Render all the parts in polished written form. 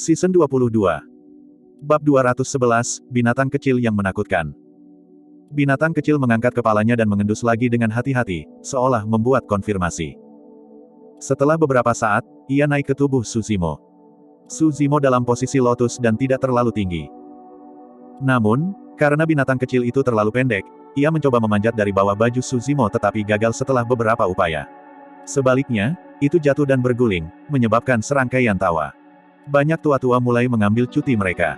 Season 22. Bab 211, Binatang Kecil yang Menakutkan. Binatang kecil mengangkat kepalanya dan mengendus lagi dengan hati-hati, seolah membuat konfirmasi. Setelah beberapa saat, ia naik ke tubuh Suzimo. Suzimo dalam posisi lotus dan tidak terlalu tinggi. Namun, karena binatang kecil itu terlalu pendek, ia mencoba memanjat dari bawah baju Suzimo tetapi gagal setelah beberapa upaya. Sebaliknya, itu jatuh dan berguling, menyebabkan serangkaian tawa. Banyak tua-tua mulai mengambil cuti mereka.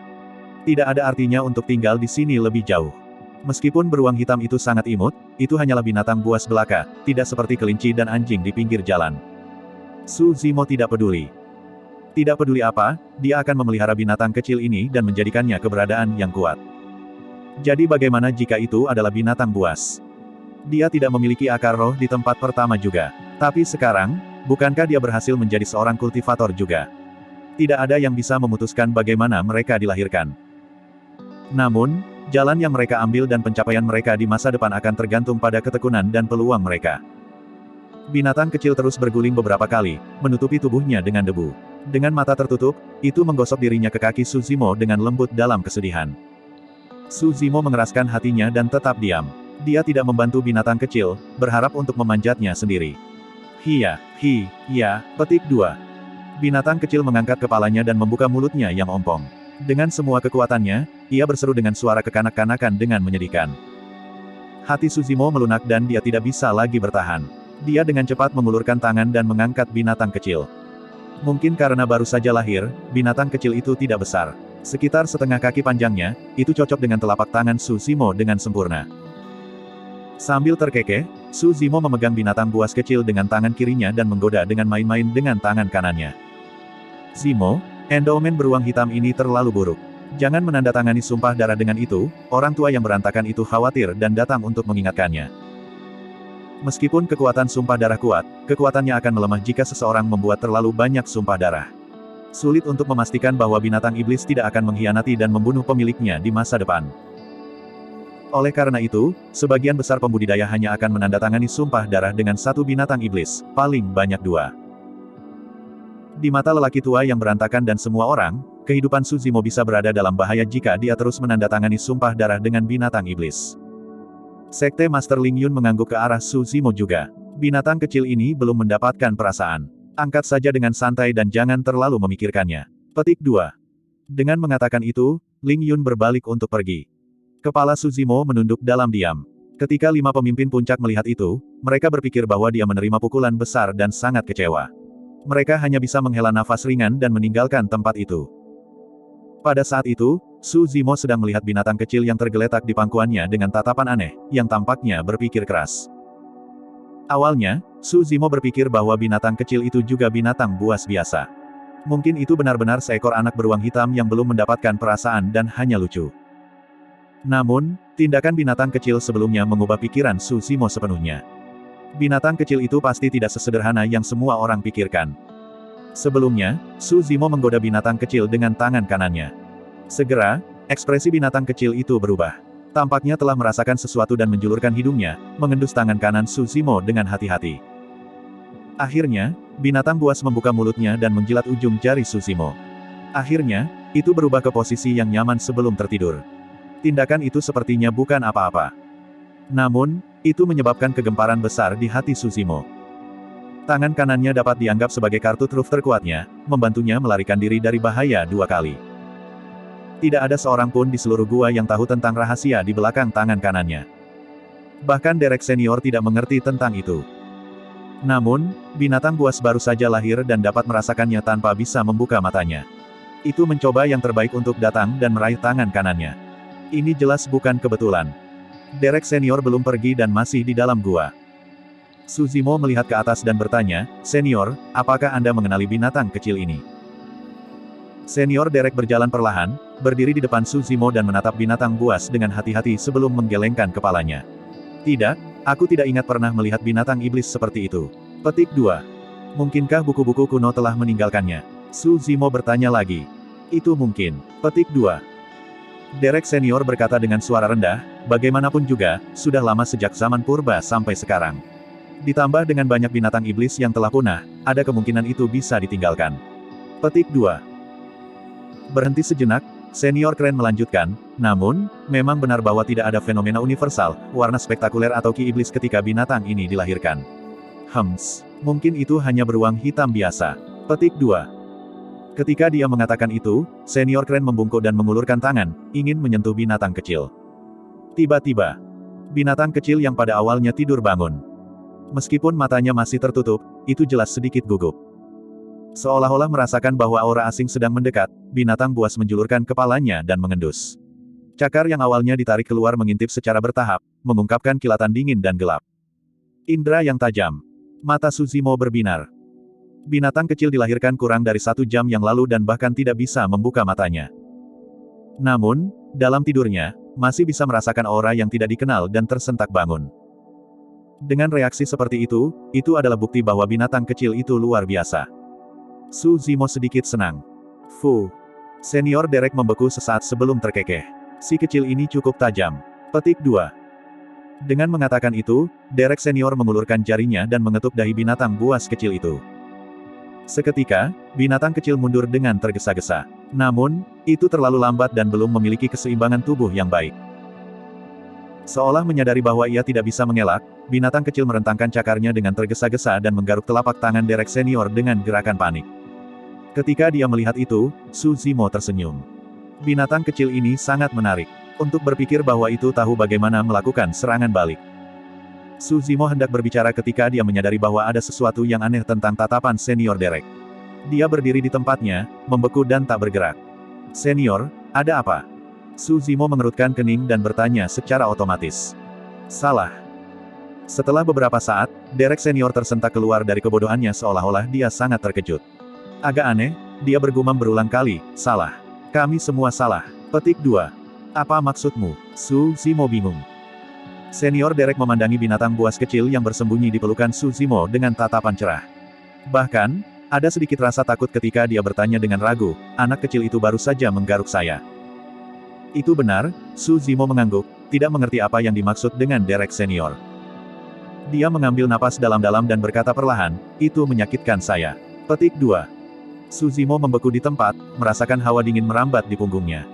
Tidak ada artinya untuk tinggal di sini lebih jauh. Meskipun beruang hitam itu sangat imut, itu hanyalah binatang buas belaka, tidak seperti kelinci dan anjing di pinggir jalan. Suzimo tidak peduli. Tidak peduli apa, dia akan memelihara binatang kecil ini dan menjadikannya keberadaan yang kuat. Jadi bagaimana jika itu adalah binatang buas? Dia tidak memiliki akar roh di tempat pertama juga. Tapi sekarang, bukankah dia berhasil menjadi seorang kultivator juga? Tidak ada yang bisa memutuskan bagaimana mereka dilahirkan. Namun, jalan yang mereka ambil dan pencapaian mereka di masa depan akan tergantung pada ketekunan dan peluang mereka. Binatang kecil terus berguling beberapa kali, menutupi tubuhnya dengan debu. Dengan mata tertutup, itu menggosok dirinya ke kaki Suzimo dengan lembut dalam kesedihan. Suzimo mengeraskan hatinya dan tetap diam. Dia tidak membantu binatang kecil, berharap untuk memanjatnya sendiri. Petik 2. Binatang kecil mengangkat kepalanya dan membuka mulutnya yang ompong. Dengan semua kekuatannya, ia berseru dengan suara kekanak-kanakan dengan menyedihkan. Hati Suzimo melunak dan dia tidak bisa lagi bertahan. Dia dengan cepat mengulurkan tangan dan mengangkat binatang kecil. Mungkin karena baru saja lahir, binatang kecil itu tidak besar. Sekitar setengah kaki panjangnya, itu cocok dengan telapak tangan Suzimo dengan sempurna. Sambil terkekeh, Suzimo memegang binatang buas kecil dengan tangan kirinya dan menggoda dengan main-main dengan tangan kanannya. Zimo, endowmen beruang hitam ini terlalu buruk. Jangan menandatangani sumpah darah dengan itu, orang tua yang berantakan itu khawatir dan datang untuk mengingatkannya. Meskipun kekuatan sumpah darah kuat, kekuatannya akan melemah jika seseorang membuat terlalu banyak sumpah darah. Sulit untuk memastikan bahwa binatang iblis tidak akan mengkhianati dan membunuh pemiliknya di masa depan. Oleh karena itu, sebagian besar pembudidaya hanya akan menandatangani sumpah darah dengan satu binatang iblis, paling banyak 2. Di mata lelaki tua yang berantakan dan semua orang, kehidupan Suzimo bisa berada dalam bahaya jika dia terus menandatangani sumpah darah dengan binatang iblis. Sekte Master Ling Yun mengangguk ke arah Suzimo juga. Binatang kecil ini belum mendapatkan perasaan. Angkat saja dengan santai dan jangan terlalu memikirkannya. Petik 2. Dengan mengatakan itu, Ling Yun berbalik untuk pergi. Kepala Suzimo menunduk dalam diam. Ketika 5 pemimpin puncak melihat itu, mereka berpikir bahwa dia menerima pukulan besar dan sangat kecewa. Mereka hanya bisa menghela nafas ringan dan meninggalkan tempat itu. Pada saat itu, Suzimo sedang melihat binatang kecil yang tergeletak di pangkuannya dengan tatapan aneh, yang tampaknya berpikir keras. Awalnya, Suzimo berpikir bahwa binatang kecil itu juga binatang buas biasa. Mungkin itu benar-benar seekor anak beruang hitam yang belum mendapatkan perasaan dan hanya lucu. Namun, tindakan binatang kecil sebelumnya mengubah pikiran Suzimo sepenuhnya. Binatang kecil itu pasti tidak sesederhana yang semua orang pikirkan. Sebelumnya, Suzimo menggoda binatang kecil dengan tangan kanannya. Segera, ekspresi binatang kecil itu berubah. Tampaknya telah merasakan sesuatu dan menjulurkan hidungnya, mengendus tangan kanan Suzimo dengan hati-hati. Akhirnya, binatang buas membuka mulutnya dan menjilat ujung jari Suzimo. Akhirnya, itu berubah ke posisi yang nyaman sebelum tertidur. Tindakan itu sepertinya bukan apa-apa. Namun, itu menyebabkan kegemparan besar di hati Suzimo. Tangan kanannya dapat dianggap sebagai kartu truf terkuatnya, membantunya melarikan diri dari bahaya 2 kali. Tidak ada seorang pun di seluruh gua yang tahu tentang rahasia di belakang tangan kanannya. Bahkan Derek Senior tidak mengerti tentang itu. Namun, binatang buas baru saja lahir dan dapat merasakannya tanpa bisa membuka matanya. Itu mencoba yang terbaik untuk datang dan meraih tangan kanannya. Ini jelas bukan kebetulan. Derek Senior belum pergi dan masih di dalam gua. Suzimo melihat ke atas dan bertanya, "Senior, apakah Anda mengenali binatang kecil ini?" Senior Derek berjalan perlahan, berdiri di depan Suzimo dan menatap binatang buas dengan hati-hati sebelum menggelengkan kepalanya. "Tidak, aku tidak ingat pernah melihat binatang iblis seperti itu." Petik 2. Mungkinkah buku-buku kuno telah meninggalkannya? Suzimo bertanya lagi. Itu mungkin. Petik 2. Derek Senior berkata dengan suara rendah, bagaimanapun juga, sudah lama sejak zaman purba sampai sekarang. Ditambah dengan banyak binatang iblis yang telah punah, ada kemungkinan itu bisa ditinggalkan. Petik 2. Berhenti sejenak, Senior Kren melanjutkan, namun, memang benar bahwa tidak ada fenomena universal, warna spektakuler atau ki iblis ketika binatang ini dilahirkan. Mungkin itu hanya beruang hitam biasa. Petik 2. Ketika dia mengatakan itu, Senior Kren membungkuk dan mengulurkan tangan, ingin menyentuh binatang kecil. Tiba-tiba, binatang kecil yang pada awalnya tidur bangun. Meskipun matanya masih tertutup, itu jelas sedikit gugup. Seolah-olah merasakan bahwa aura asing sedang mendekat, binatang buas menjulurkan kepalanya dan mengendus. Cakar yang awalnya ditarik keluar mengintip secara bertahap, mengungkapkan kilatan dingin dan gelap. Indra yang tajam. Mata Suzimo berbinar. Binatang kecil dilahirkan kurang dari 1 jam yang lalu dan bahkan tidak bisa membuka matanya. Namun, dalam tidurnya, masih bisa merasakan aura yang tidak dikenal dan tersentak bangun. Dengan reaksi seperti itu adalah bukti bahwa binatang kecil itu luar biasa. Suzimo sedikit senang. Senior Derek membeku sesaat sebelum terkekeh. Si kecil ini cukup tajam. Petik 2. Dengan mengatakan itu, Derek senior mengulurkan jarinya dan mengetuk dahi binatang buas kecil itu. Seketika, binatang kecil mundur dengan tergesa-gesa. Namun, itu terlalu lambat dan belum memiliki keseimbangan tubuh yang baik. Seolah menyadari bahwa ia tidak bisa mengelak, binatang kecil merentangkan cakarnya dengan tergesa-gesa dan menggaruk telapak tangan Derek senior dengan gerakan panik. Ketika dia melihat itu, Suzimo tersenyum. Binatang kecil ini sangat menarik. Untuk berpikir bahwa itu tahu bagaimana melakukan serangan balik. Suzimo hendak berbicara ketika dia menyadari bahwa ada sesuatu yang aneh tentang tatapan Senior Derek. Dia berdiri di tempatnya, membeku dan tak bergerak. Senior, ada apa? Suzimo mengerutkan kening dan bertanya secara otomatis. Salah. Setelah beberapa saat, Derek senior tersentak keluar dari kebodohannya seolah-olah dia sangat terkejut. Agak aneh, dia bergumam berulang kali, salah. Kami semua salah. Petik 2. Apa maksudmu? Suzimo bingung. Senior Derek memandangi binatang buas kecil yang bersembunyi di pelukan Suzimo dengan tatapan cerah. Bahkan, ada sedikit rasa takut ketika dia bertanya dengan ragu, anak kecil itu baru saja menggaruk saya. Itu benar, Suzimo mengangguk, tidak mengerti apa yang dimaksud dengan Derek senior. Dia mengambil napas dalam-dalam dan berkata perlahan, itu menyakitkan saya. Petik 2. Suzimo membeku di tempat, merasakan hawa dingin merambat di punggungnya.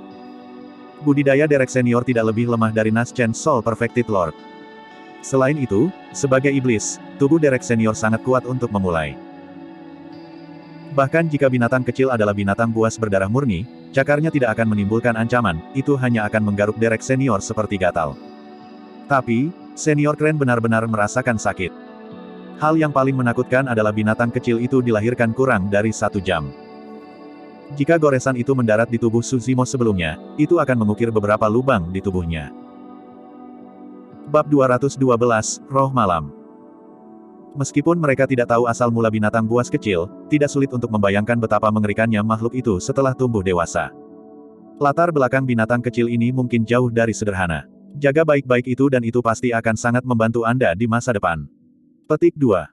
Budidaya Derek senior tidak lebih lemah dari Naschen Soul Perfected Lord. Selain itu, sebagai iblis, tubuh Derek senior sangat kuat untuk memulai. Bahkan jika binatang kecil adalah binatang buas berdarah murni, cakarnya tidak akan menimbulkan ancaman, itu hanya akan menggaruk Derek senior seperti gatal. Tapi, Senior Kren benar-benar merasakan sakit. Hal yang paling menakutkan adalah binatang kecil itu dilahirkan kurang dari 1 jam. Jika goresan itu mendarat di tubuh Suzimo sebelumnya, itu akan mengukir beberapa lubang di tubuhnya. Bab 212, Roh Malam. Meskipun mereka tidak tahu asal mula binatang buas kecil, tidak sulit untuk membayangkan betapa mengerikannya makhluk itu setelah tumbuh dewasa. Latar belakang binatang kecil ini mungkin jauh dari sederhana. Jaga baik-baik itu dan itu pasti akan sangat membantu Anda di masa depan. Petik 2.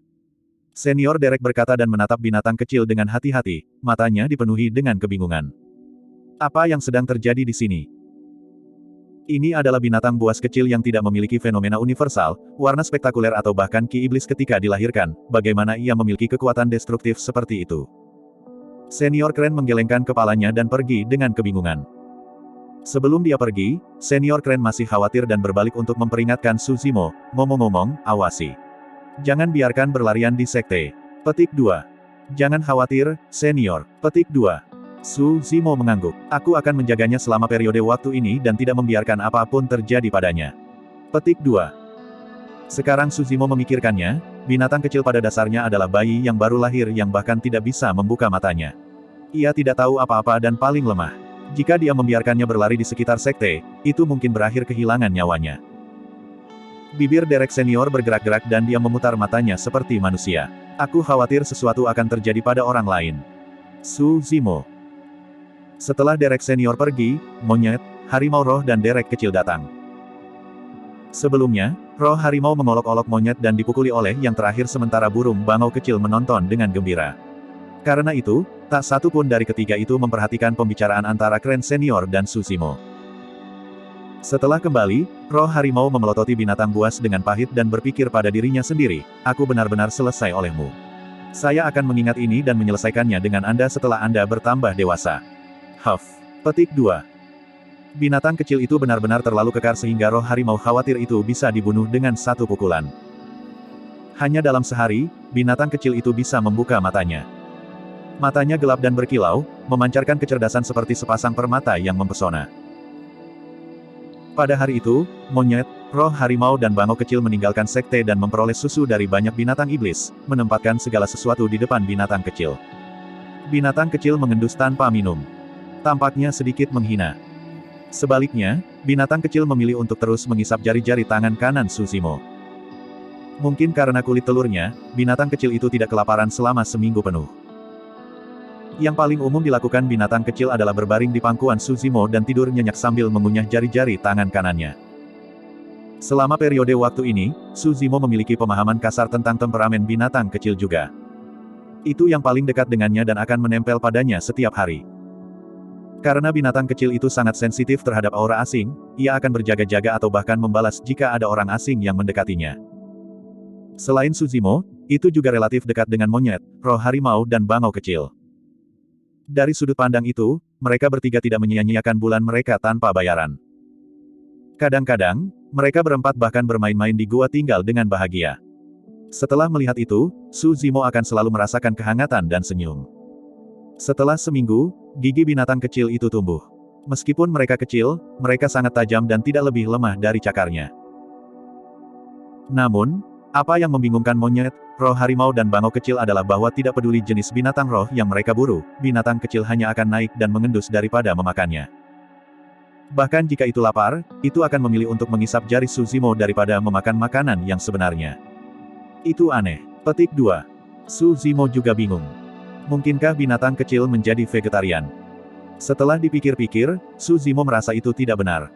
Senior Derek berkata dan menatap binatang kecil dengan hati-hati, matanya dipenuhi dengan kebingungan. Apa yang sedang terjadi di sini? Ini adalah binatang buas kecil yang tidak memiliki fenomena universal, warna spektakuler atau bahkan ki iblis ketika dilahirkan, bagaimana ia memiliki kekuatan destruktif seperti itu? Senior Kren menggelengkan kepalanya dan pergi dengan kebingungan. Sebelum dia pergi, Senior Kren masih khawatir dan berbalik untuk memperingatkan Suzimo, ngomong-ngomong, awasi. Jangan biarkan berlarian di sekte. Petik 2. Jangan khawatir, Senior. Petik 2. Suzimo mengangguk. Aku akan menjaganya selama periode waktu ini dan tidak membiarkan apapun terjadi padanya. Petik 2. Sekarang Suzimo memikirkannya, binatang kecil pada dasarnya adalah bayi yang baru lahir yang bahkan tidak bisa membuka matanya. Ia tidak tahu apa-apa dan paling lemah. Jika dia membiarkannya berlari di sekitar sekte, itu mungkin berakhir kehilangan nyawanya. Bibir Derek senior bergerak-gerak dan dia memutar matanya seperti manusia. Aku khawatir sesuatu akan terjadi pada orang lain. Suzimo. Setelah Derek senior pergi, monyet, harimau roh dan Derek kecil datang. Sebelumnya, roh harimau mengolok-olok monyet dan dipukuli oleh yang terakhir sementara burung bangau kecil menonton dengan gembira. Karena itu, tak satu pun dari ketiga itu memperhatikan pembicaraan antara Kren senior dan Suzimo. Setelah kembali, roh harimau memelototi binatang buas dengan pahit dan berpikir pada dirinya sendiri, aku benar-benar selesai olehmu. Saya akan mengingat ini dan menyelesaikannya dengan Anda setelah Anda bertambah dewasa. Huff. Petik 2. Binatang kecil itu benar-benar terlalu kekar sehingga roh harimau khawatir itu bisa dibunuh dengan satu pukulan. Hanya dalam sehari, binatang kecil itu bisa membuka matanya. Matanya gelap dan berkilau, memancarkan kecerdasan seperti sepasang permata yang mempesona. Pada hari itu, monyet, roh harimau dan bangau kecil meninggalkan sekte dan memperoleh susu dari banyak binatang iblis, menempatkan segala sesuatu di depan binatang kecil. Binatang kecil mengendus tanpa minum. Tampaknya sedikit menghina. Sebaliknya, binatang kecil memilih untuk terus mengisap jari-jari tangan kanan Suzimo. Mungkin karena kulit telurnya, binatang kecil itu tidak kelaparan selama seminggu penuh. Yang paling umum dilakukan binatang kecil adalah berbaring di pangkuan Suzimo dan tidur nyenyak sambil mengunyah jari-jari tangan kanannya. Selama periode waktu ini, Suzimo memiliki pemahaman kasar tentang temperamen binatang kecil juga. Itu yang paling dekat dengannya dan akan menempel padanya setiap hari. Karena binatang kecil itu sangat sensitif terhadap aura asing, ia akan berjaga-jaga atau bahkan membalas jika ada orang asing yang mendekatinya. Selain Suzimo, itu juga relatif dekat dengan monyet, roh harimau dan bangau kecil. Dari sudut pandang itu, mereka bertiga tidak menyia-nyiakan bulan mereka tanpa bayaran. Kadang-kadang, mereka berempat bahkan bermain-main di gua tinggal dengan bahagia. Setelah melihat itu, Suzimo akan selalu merasakan kehangatan dan senyum. Setelah seminggu, gigi binatang kecil itu tumbuh. Meskipun mereka kecil, mereka sangat tajam dan tidak lebih lemah dari cakarnya. Namun, apa yang membingungkan monyet, roh harimau dan bangau kecil adalah bahwa tidak peduli jenis binatang roh yang mereka buru, binatang kecil hanya akan naik dan mengendus daripada memakannya. Bahkan jika itu lapar, itu akan memilih untuk mengisap jari Suzimo daripada memakan makanan yang sebenarnya. Itu aneh. Petik 2. Suzimo juga bingung. Mungkinkah binatang kecil menjadi vegetarian? Setelah dipikir-pikir, Suzimo merasa itu tidak benar.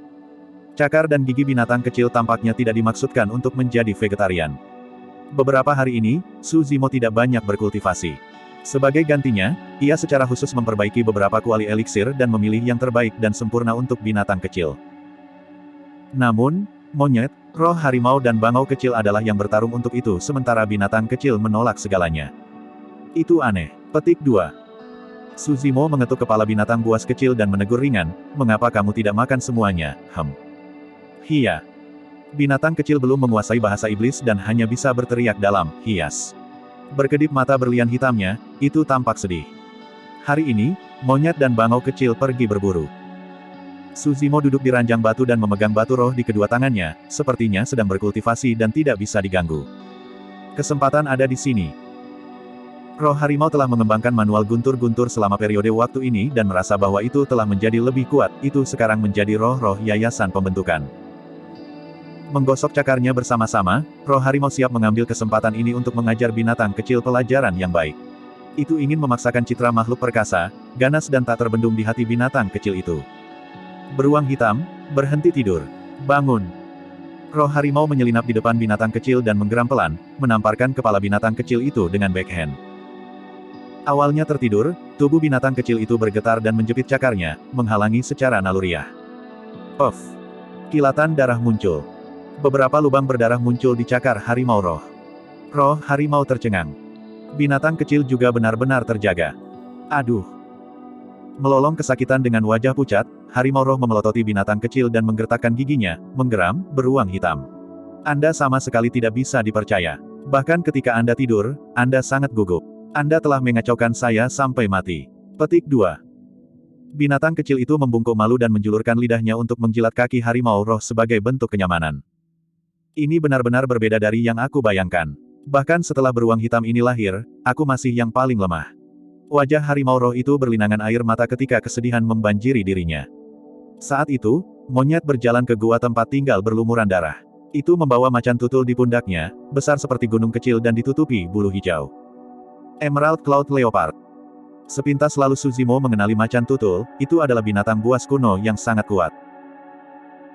Cakar dan gigi binatang kecil tampaknya tidak dimaksudkan untuk menjadi vegetarian. Beberapa hari ini, Suzimo tidak banyak berkultivasi. Sebagai gantinya, ia secara khusus memperbaiki beberapa kuali eliksir dan memilih yang terbaik dan sempurna untuk binatang kecil. Namun, monyet, roh harimau dan bangau kecil adalah yang bertarung untuk itu sementara binatang kecil menolak segalanya. Itu aneh. Petik 2. Suzimo mengetuk kepala binatang buas kecil dan menegur ringan, "Mengapa kamu tidak makan semuanya, Hia." Binatang kecil belum menguasai bahasa iblis dan hanya bisa berteriak dalam, hias. Berkedip mata berlian hitamnya, itu tampak sedih. Hari ini, monyet dan bangau kecil pergi berburu. Suzimo duduk di ranjang batu dan memegang batu roh di kedua tangannya, sepertinya sedang berkultivasi dan tidak bisa diganggu. Kesempatan ada di sini. Roh harimau telah mengembangkan manual guntur-guntur selama periode waktu ini dan merasa bahwa itu telah menjadi lebih kuat, itu sekarang menjadi roh-roh yayasan pembentukan. Menggosok cakarnya bersama-sama, roh harimau siap mengambil kesempatan ini untuk mengajar binatang kecil pelajaran yang baik. Itu ingin memaksakan citra makhluk perkasa, ganas dan tak terbendung di hati binatang kecil itu. Beruang hitam, berhenti tidur. Bangun. Roh harimau menyelinap di depan binatang kecil dan menggeram pelan, menamparkan kepala binatang kecil itu dengan backhand. Awalnya tertidur, tubuh binatang kecil itu bergetar dan menjepit cakarnya, menghalangi secara naluriah. Puff. Kilatan darah muncul. Beberapa lubang berdarah muncul di cakar harimau roh. Roh harimau tercengang. Binatang kecil juga benar-benar terjaga. Aduh. Melolong kesakitan dengan wajah pucat, harimau roh memelototi binatang kecil dan menggertakkan giginya, menggeram, "Beruang hitam. Anda sama sekali tidak bisa dipercaya. Bahkan ketika Anda tidur, Anda sangat gugup. Anda telah mengacaukan saya sampai mati." Petik 2. Binatang kecil itu membungkuk malu dan menjulurkan lidahnya untuk menjilat kaki harimau roh sebagai bentuk kenyamanan. Ini benar-benar berbeda dari yang aku bayangkan. Bahkan setelah beruang hitam ini lahir, aku masih yang paling lemah. Wajah harimau roh itu berlinangan air mata ketika kesedihan membanjiri dirinya. Saat itu, monyet berjalan ke gua tempat tinggal berlumuran darah. Itu membawa macan tutul di pundaknya, besar seperti gunung kecil dan ditutupi bulu hijau. Emerald Cloud Leopard. Sepintas lalu Suzimo mengenali macan tutul, itu adalah binatang buas kuno yang sangat kuat.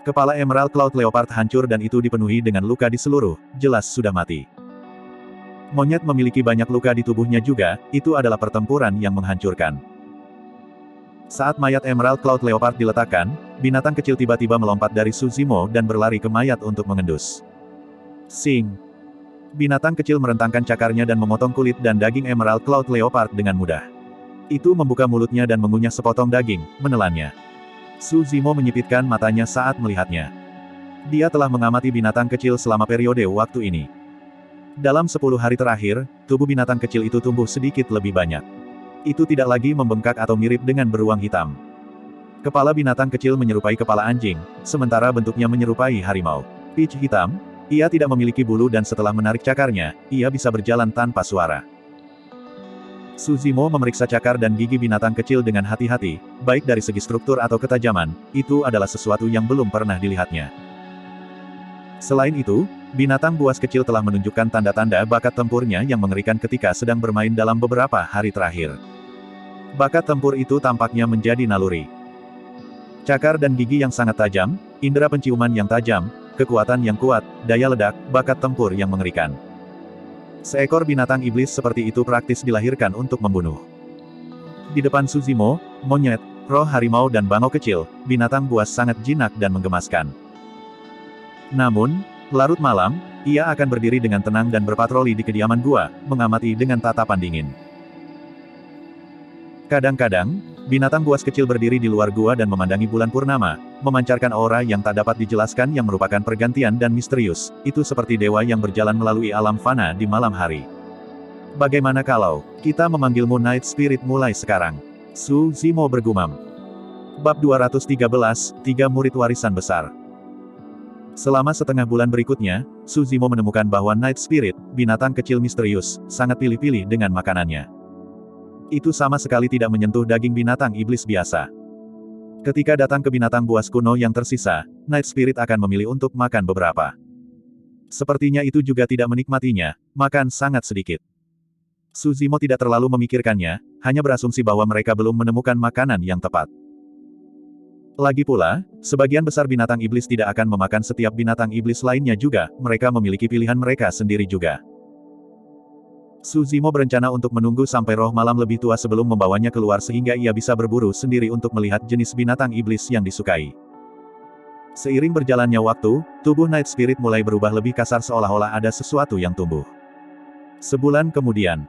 Kepala Emerald Cloud Leopard hancur dan itu dipenuhi dengan luka di seluruh, jelas sudah mati. Monyet memiliki banyak luka di tubuhnya juga, itu adalah pertempuran yang menghancurkan. Saat mayat Emerald Cloud Leopard diletakkan, binatang kecil tiba-tiba melompat dari Suzimo dan berlari ke mayat untuk mengendus. Sing! Binatang kecil merentangkan cakarnya dan memotong kulit dan daging Emerald Cloud Leopard dengan mudah. Itu membuka mulutnya dan mengunyah sepotong daging, menelannya. Su Zimo menyipitkan matanya saat melihatnya. Dia telah mengamati binatang kecil selama periode waktu ini. Dalam 10 hari terakhir, tubuh binatang kecil itu tumbuh sedikit lebih banyak. Itu tidak lagi membengkak atau mirip dengan beruang hitam. Kepala binatang kecil menyerupai kepala anjing, sementara bentuknya menyerupai harimau. Pitch hitam, ia tidak memiliki bulu dan setelah menarik cakarnya, ia bisa berjalan tanpa suara. Su Zimo memeriksa cakar dan gigi binatang kecil dengan hati-hati, baik dari segi struktur atau ketajaman, itu adalah sesuatu yang belum pernah dilihatnya. Selain itu, binatang buas kecil telah menunjukkan tanda-tanda bakat tempurnya yang mengerikan ketika sedang bermain dalam beberapa hari terakhir. Bakat tempur itu tampaknya menjadi naluri. Cakar dan gigi yang sangat tajam, indera penciuman yang tajam, kekuatan yang kuat, daya ledak, bakat tempur yang mengerikan. Seekor binatang iblis seperti itu praktis dilahirkan untuk membunuh. Di depan Su Zimo, monyet, roh harimau dan bangau kecil, binatang buas sangat jinak dan menggemaskan. Namun, larut malam, ia akan berdiri dengan tenang dan berpatroli di kediaman gua, mengamati dengan tatapan dingin. Kadang-kadang, binatang buas kecil berdiri di luar gua dan memandangi bulan purnama, memancarkan aura yang tak dapat dijelaskan yang merupakan pergantian dan misterius, itu seperti dewa yang berjalan melalui alam fana di malam hari. Bagaimana kalau kita memanggilmu Night Spirit mulai sekarang? Su Zimo bergumam. Bab 213, 3 Murid Warisan Besar. Selama setengah bulan berikutnya, Su Zimo menemukan bahwa Night Spirit, binatang kecil misterius, sangat pilih-pilih dengan makanannya. Itu sama sekali tidak menyentuh daging binatang iblis biasa. Ketika datang ke binatang buas kuno yang tersisa, Night Spirit akan memilih untuk makan beberapa. Sepertinya itu juga tidak menikmatinya, makan sangat sedikit. Su Zimo tidak terlalu memikirkannya, hanya berasumsi bahwa mereka belum menemukan makanan yang tepat. Lagi pula, sebagian besar binatang iblis tidak akan memakan setiap binatang iblis lainnya juga, mereka memiliki pilihan mereka sendiri juga. Su Zimo berencana untuk menunggu sampai roh malam lebih tua sebelum membawanya keluar sehingga ia bisa berburu sendiri untuk melihat jenis binatang iblis yang disukai. Seiring berjalannya waktu, tubuh Night Spirit mulai berubah lebih kasar seolah-olah ada sesuatu yang tumbuh. Sebulan kemudian,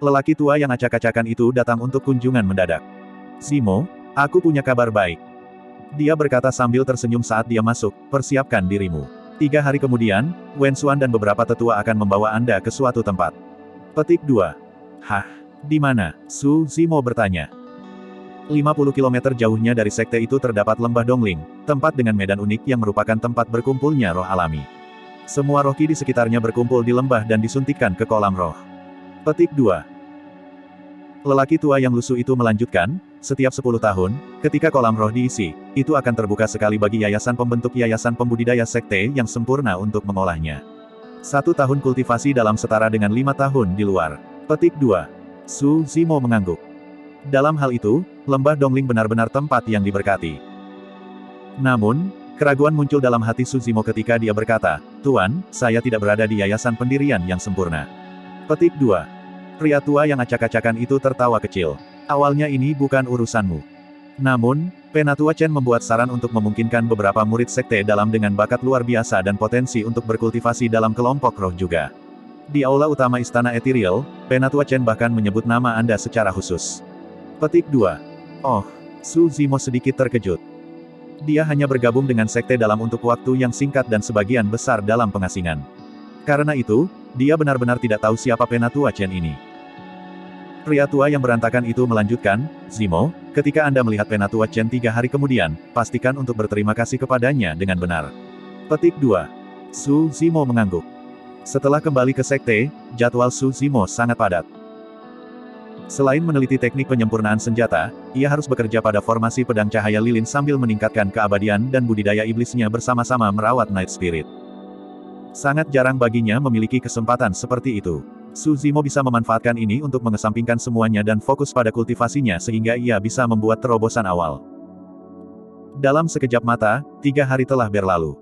lelaki tua yang acak-acakan itu datang untuk kunjungan mendadak. Zimo, aku punya kabar baik. Dia berkata sambil tersenyum saat dia masuk, persiapkan dirimu. 3 hari kemudian, Wen Xuan dan beberapa tetua akan membawa Anda ke suatu tempat. Petik 2. Hah? Di mana? Su Zimo bertanya. 50 km jauhnya dari sekte itu terdapat lembah Dongling, tempat dengan medan unik yang merupakan tempat berkumpulnya roh alami. Semua roh ki di sekitarnya berkumpul di lembah dan disuntikkan ke kolam roh. Petik 2. Lelaki tua yang lusuh itu melanjutkan, setiap 10 tahun, ketika kolam roh diisi, itu akan terbuka sekali bagi yayasan pembentuk yayasan pembudidaya sekte yang sempurna untuk mengolahnya. 1 tahun kultivasi dalam setara dengan 5 tahun di luar. Petik 2. Su Zimo mengangguk. Dalam hal itu, lembah Dongling benar-benar tempat yang diberkati. Namun, keraguan muncul dalam hati Su Zimo ketika dia berkata, Tuan, saya tidak berada di yayasan pendirian yang sempurna. Petik 2. Pria tua yang acak-acakan itu tertawa kecil. Awalnya ini bukan urusanmu. Namun, Penatua Chen membuat saran untuk memungkinkan beberapa murid sekte dalam dengan bakat luar biasa dan potensi untuk berkultivasi dalam kelompok roh juga. Di aula utama Istana Ethereal, Penatua Chen bahkan menyebut nama Anda secara khusus. Petik 2. Oh, Su Zimo sedikit terkejut. Dia hanya bergabung dengan sekte dalam untuk waktu yang singkat dan sebagian besar dalam pengasingan. Karena itu, dia benar-benar tidak tahu siapa Penatua Chen ini. Pria tua yang berantakan itu melanjutkan, Zimo, ketika Anda melihat Penatua Chen 3 hari kemudian, pastikan untuk berterima kasih kepadanya dengan benar. Petik 2. Su Zimo mengangguk. Setelah kembali ke sekte, jadwal Su Zimo sangat padat. Selain meneliti teknik penyempurnaan senjata, ia harus bekerja pada formasi pedang cahaya lilin sambil meningkatkan keabadian dan budidaya iblisnya bersama-sama merawat Night Spirit. Sangat jarang baginya memiliki kesempatan seperti itu. Su Zimo bisa memanfaatkan ini untuk mengesampingkan semuanya dan fokus pada kultivasinya sehingga ia bisa membuat terobosan awal. Dalam sekejap mata, 3 hari telah berlalu.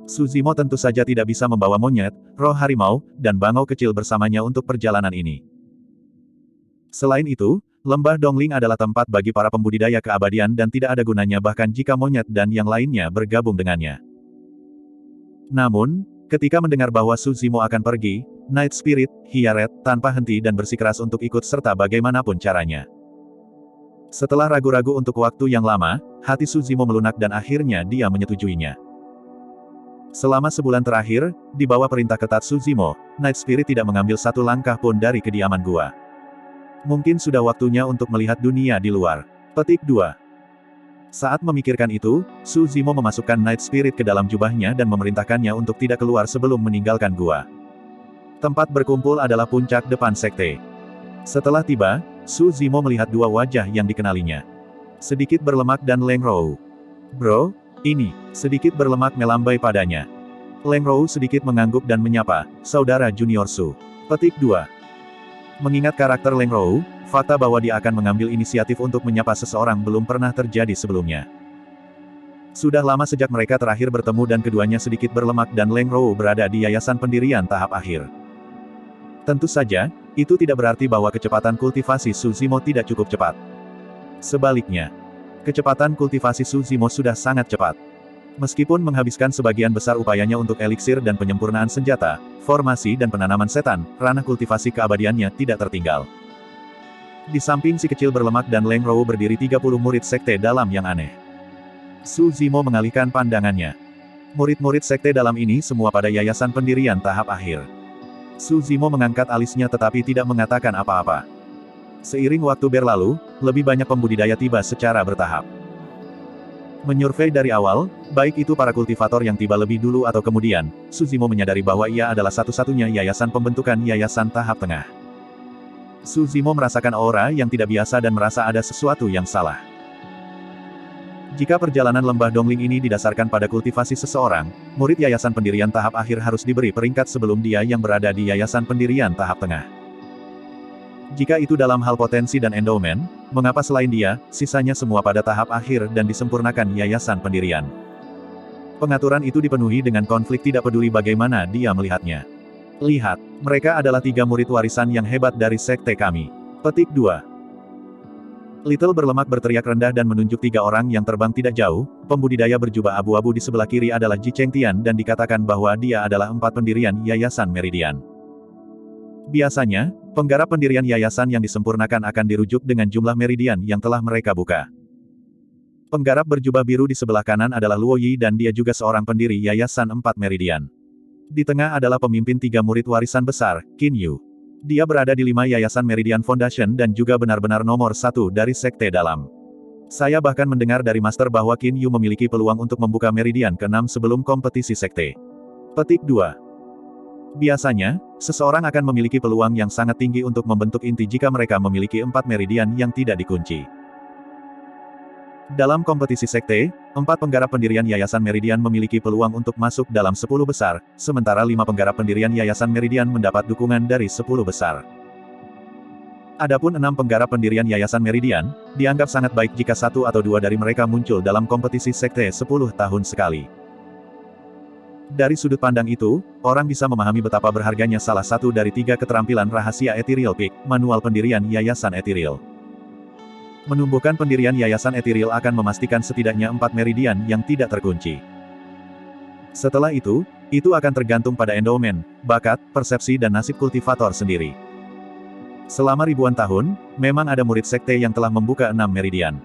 Su Zimo tentu saja tidak bisa membawa monyet, roh harimau, dan bangau kecil bersamanya untuk perjalanan ini. Selain itu, lembah Dongling adalah tempat bagi para pembudidaya keabadian dan tidak ada gunanya bahkan jika monyet dan yang lainnya bergabung dengannya. Namun, ketika mendengar bahwa Su Zimo akan pergi, Night Spirit, hiaret, tanpa henti dan bersikeras untuk ikut serta bagaimanapun caranya. Setelah ragu-ragu untuk waktu yang lama, hati Suzimo melunak dan akhirnya dia menyetujuinya. Selama sebulan terakhir, di bawah perintah ketat Suzimo, Night Spirit tidak mengambil satu langkah pun dari kediaman gua. Mungkin sudah waktunya untuk melihat dunia di luar. Petik 2. Saat memikirkan itu, Suzimo memasukkan Night Spirit ke dalam jubahnya dan memerintahkannya untuk tidak keluar sebelum meninggalkan gua. Tempat berkumpul adalah puncak depan sekte. Setelah tiba, Suzimo melihat dua wajah yang dikenalinya. Sedikit berlemak dan Leng Rou. Bro, ini, sedikit berlemak melambai padanya. Leng Rou sedikit mengangguk dan menyapa, saudara junior Su. Petik 2. Mengingat karakter Leng Rou, fakta bahwa dia akan mengambil inisiatif untuk menyapa seseorang belum pernah terjadi sebelumnya. Sudah lama sejak mereka terakhir bertemu dan keduanya sedikit berlemak dan Leng Rou berada di yayasan pendirian tahap akhir. Tentu saja, itu tidak berarti bahwa kecepatan kultivasi Suzimo tidak cukup cepat. Sebaliknya, kecepatan kultivasi Suzimo sudah sangat cepat. Meskipun menghabiskan sebagian besar upayanya untuk eliksir dan penyempurnaan senjata, formasi dan penanaman setan, ranah kultivasi keabadiannya tidak tertinggal. Di samping si kecil berlemak dan Leng Rou berdiri 30 murid sekte dalam yang aneh. Suzimo mengalihkan pandangannya. Murid-murid sekte dalam ini semua pada yayasan pendirian tahap akhir. Suzimo mengangkat alisnya tetapi tidak mengatakan apa-apa. Seiring waktu berlalu, lebih banyak pembudidaya tiba secara bertahap. Menyurvei dari awal, baik itu para kultivator yang tiba lebih dulu atau kemudian, Suzimo menyadari bahwa ia adalah satu-satunya yayasan pembentukan yayasan tahap tengah. Suzimo merasakan aura yang tidak biasa dan merasa ada sesuatu yang salah. Jika perjalanan lembah Dongling ini didasarkan pada kultivasi seseorang, murid yayasan pendirian tahap akhir harus diberi peringkat sebelum dia yang berada di yayasan pendirian tahap tengah. Jika itu dalam hal potensi dan endowment, mengapa selain dia, sisanya semua pada tahap akhir dan disempurnakan yayasan pendirian? Pengaturan itu dipenuhi dengan konflik tidak peduli bagaimana dia melihatnya. Lihat, mereka adalah 3 murid warisan yang hebat dari sekte kami. Petik 2. Little berlemak berteriak rendah dan menunjuk 3 orang yang terbang tidak jauh. Pembudidaya berjubah abu-abu di sebelah kiri adalah Ji Chengtian dan dikatakan bahwa dia adalah 4 pendirian yayasan Meridian. Biasanya, penggarap pendirian yayasan yang disempurnakan akan dirujuk dengan jumlah meridian yang telah mereka buka. Penggarap berjubah biru di sebelah kanan adalah Luo Yi dan dia juga seorang pendiri yayasan 4 meridian. Di tengah adalah pemimpin 3 murid warisan besar, Qin Yu. Dia berada di 5 yayasan Meridian Foundation dan juga benar-benar nomor 1 dari sekte dalam. Saya bahkan mendengar dari Master bahwa Qin Yu memiliki peluang untuk membuka meridian ke-6 sebelum kompetisi sekte. Petik 2. Biasanya, seseorang akan memiliki peluang yang sangat tinggi untuk membentuk inti jika mereka memiliki 4 meridian yang tidak dikunci. Dalam kompetisi sekte, 4 penggarap pendirian yayasan Meridian memiliki peluang untuk masuk dalam 10 besar, sementara 5 penggarap pendirian yayasan Meridian mendapat dukungan dari 10 besar. Adapun 6 penggarap pendirian yayasan Meridian, dianggap sangat baik jika 1 atau 2 dari mereka muncul dalam kompetisi sekte 10 tahun sekali. Dari sudut pandang itu, orang bisa memahami betapa berharganya salah satu dari 3 keterampilan rahasia Ethereal Peak, manual pendirian yayasan Ethereal. Menumbuhkan pendirian yayasan Ethereal akan memastikan setidaknya 4 meridian yang tidak terkunci. Setelah itu akan tergantung pada endowment, bakat, persepsi dan nasib kultivator sendiri. Selama ribuan tahun, memang ada murid sekte yang telah membuka 6 meridian.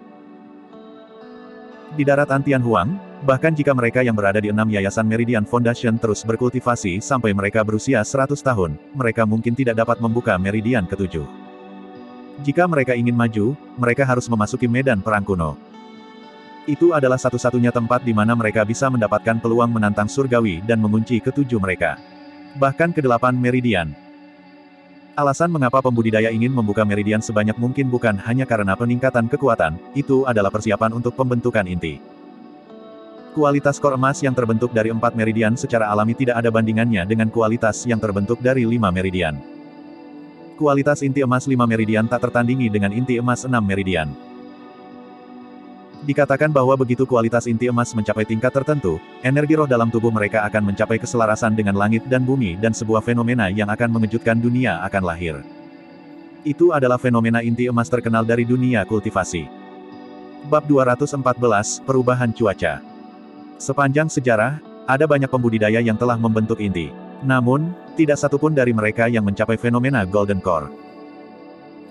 Di daratan Tianhuang, bahkan jika mereka yang berada di 6 yayasan Meridian Foundation terus berkultivasi sampai mereka berusia 100 tahun, mereka mungkin tidak dapat membuka meridian ke-7. Jika mereka ingin maju, mereka harus memasuki medan perang kuno. Itu adalah satu-satunya tempat di mana mereka bisa mendapatkan peluang menantang surgawi dan mengunci ke-7 mereka. Bahkan ke-8 meridian. Alasan mengapa pembudidaya ingin membuka meridian sebanyak mungkin bukan hanya karena peningkatan kekuatan, itu adalah persiapan untuk pembentukan inti. Kualitas kor emas yang terbentuk dari 4 meridian secara alami tidak ada bandingannya dengan kualitas yang terbentuk dari 5 meridian. Kualitas inti emas 5 meridian tak tertandingi dengan inti emas 6 meridian. Dikatakan bahwa begitu kualitas inti emas mencapai tingkat tertentu, energi roh dalam tubuh mereka akan mencapai keselarasan dengan langit dan bumi dan sebuah fenomena yang akan mengejutkan dunia akan lahir. Itu adalah fenomena inti emas terkenal dari dunia kultivasi. Bab 214, Perubahan Cuaca. Sepanjang sejarah, ada banyak pembudidaya yang telah membentuk inti. Namun, tidak satupun dari mereka yang mencapai fenomena Golden Core.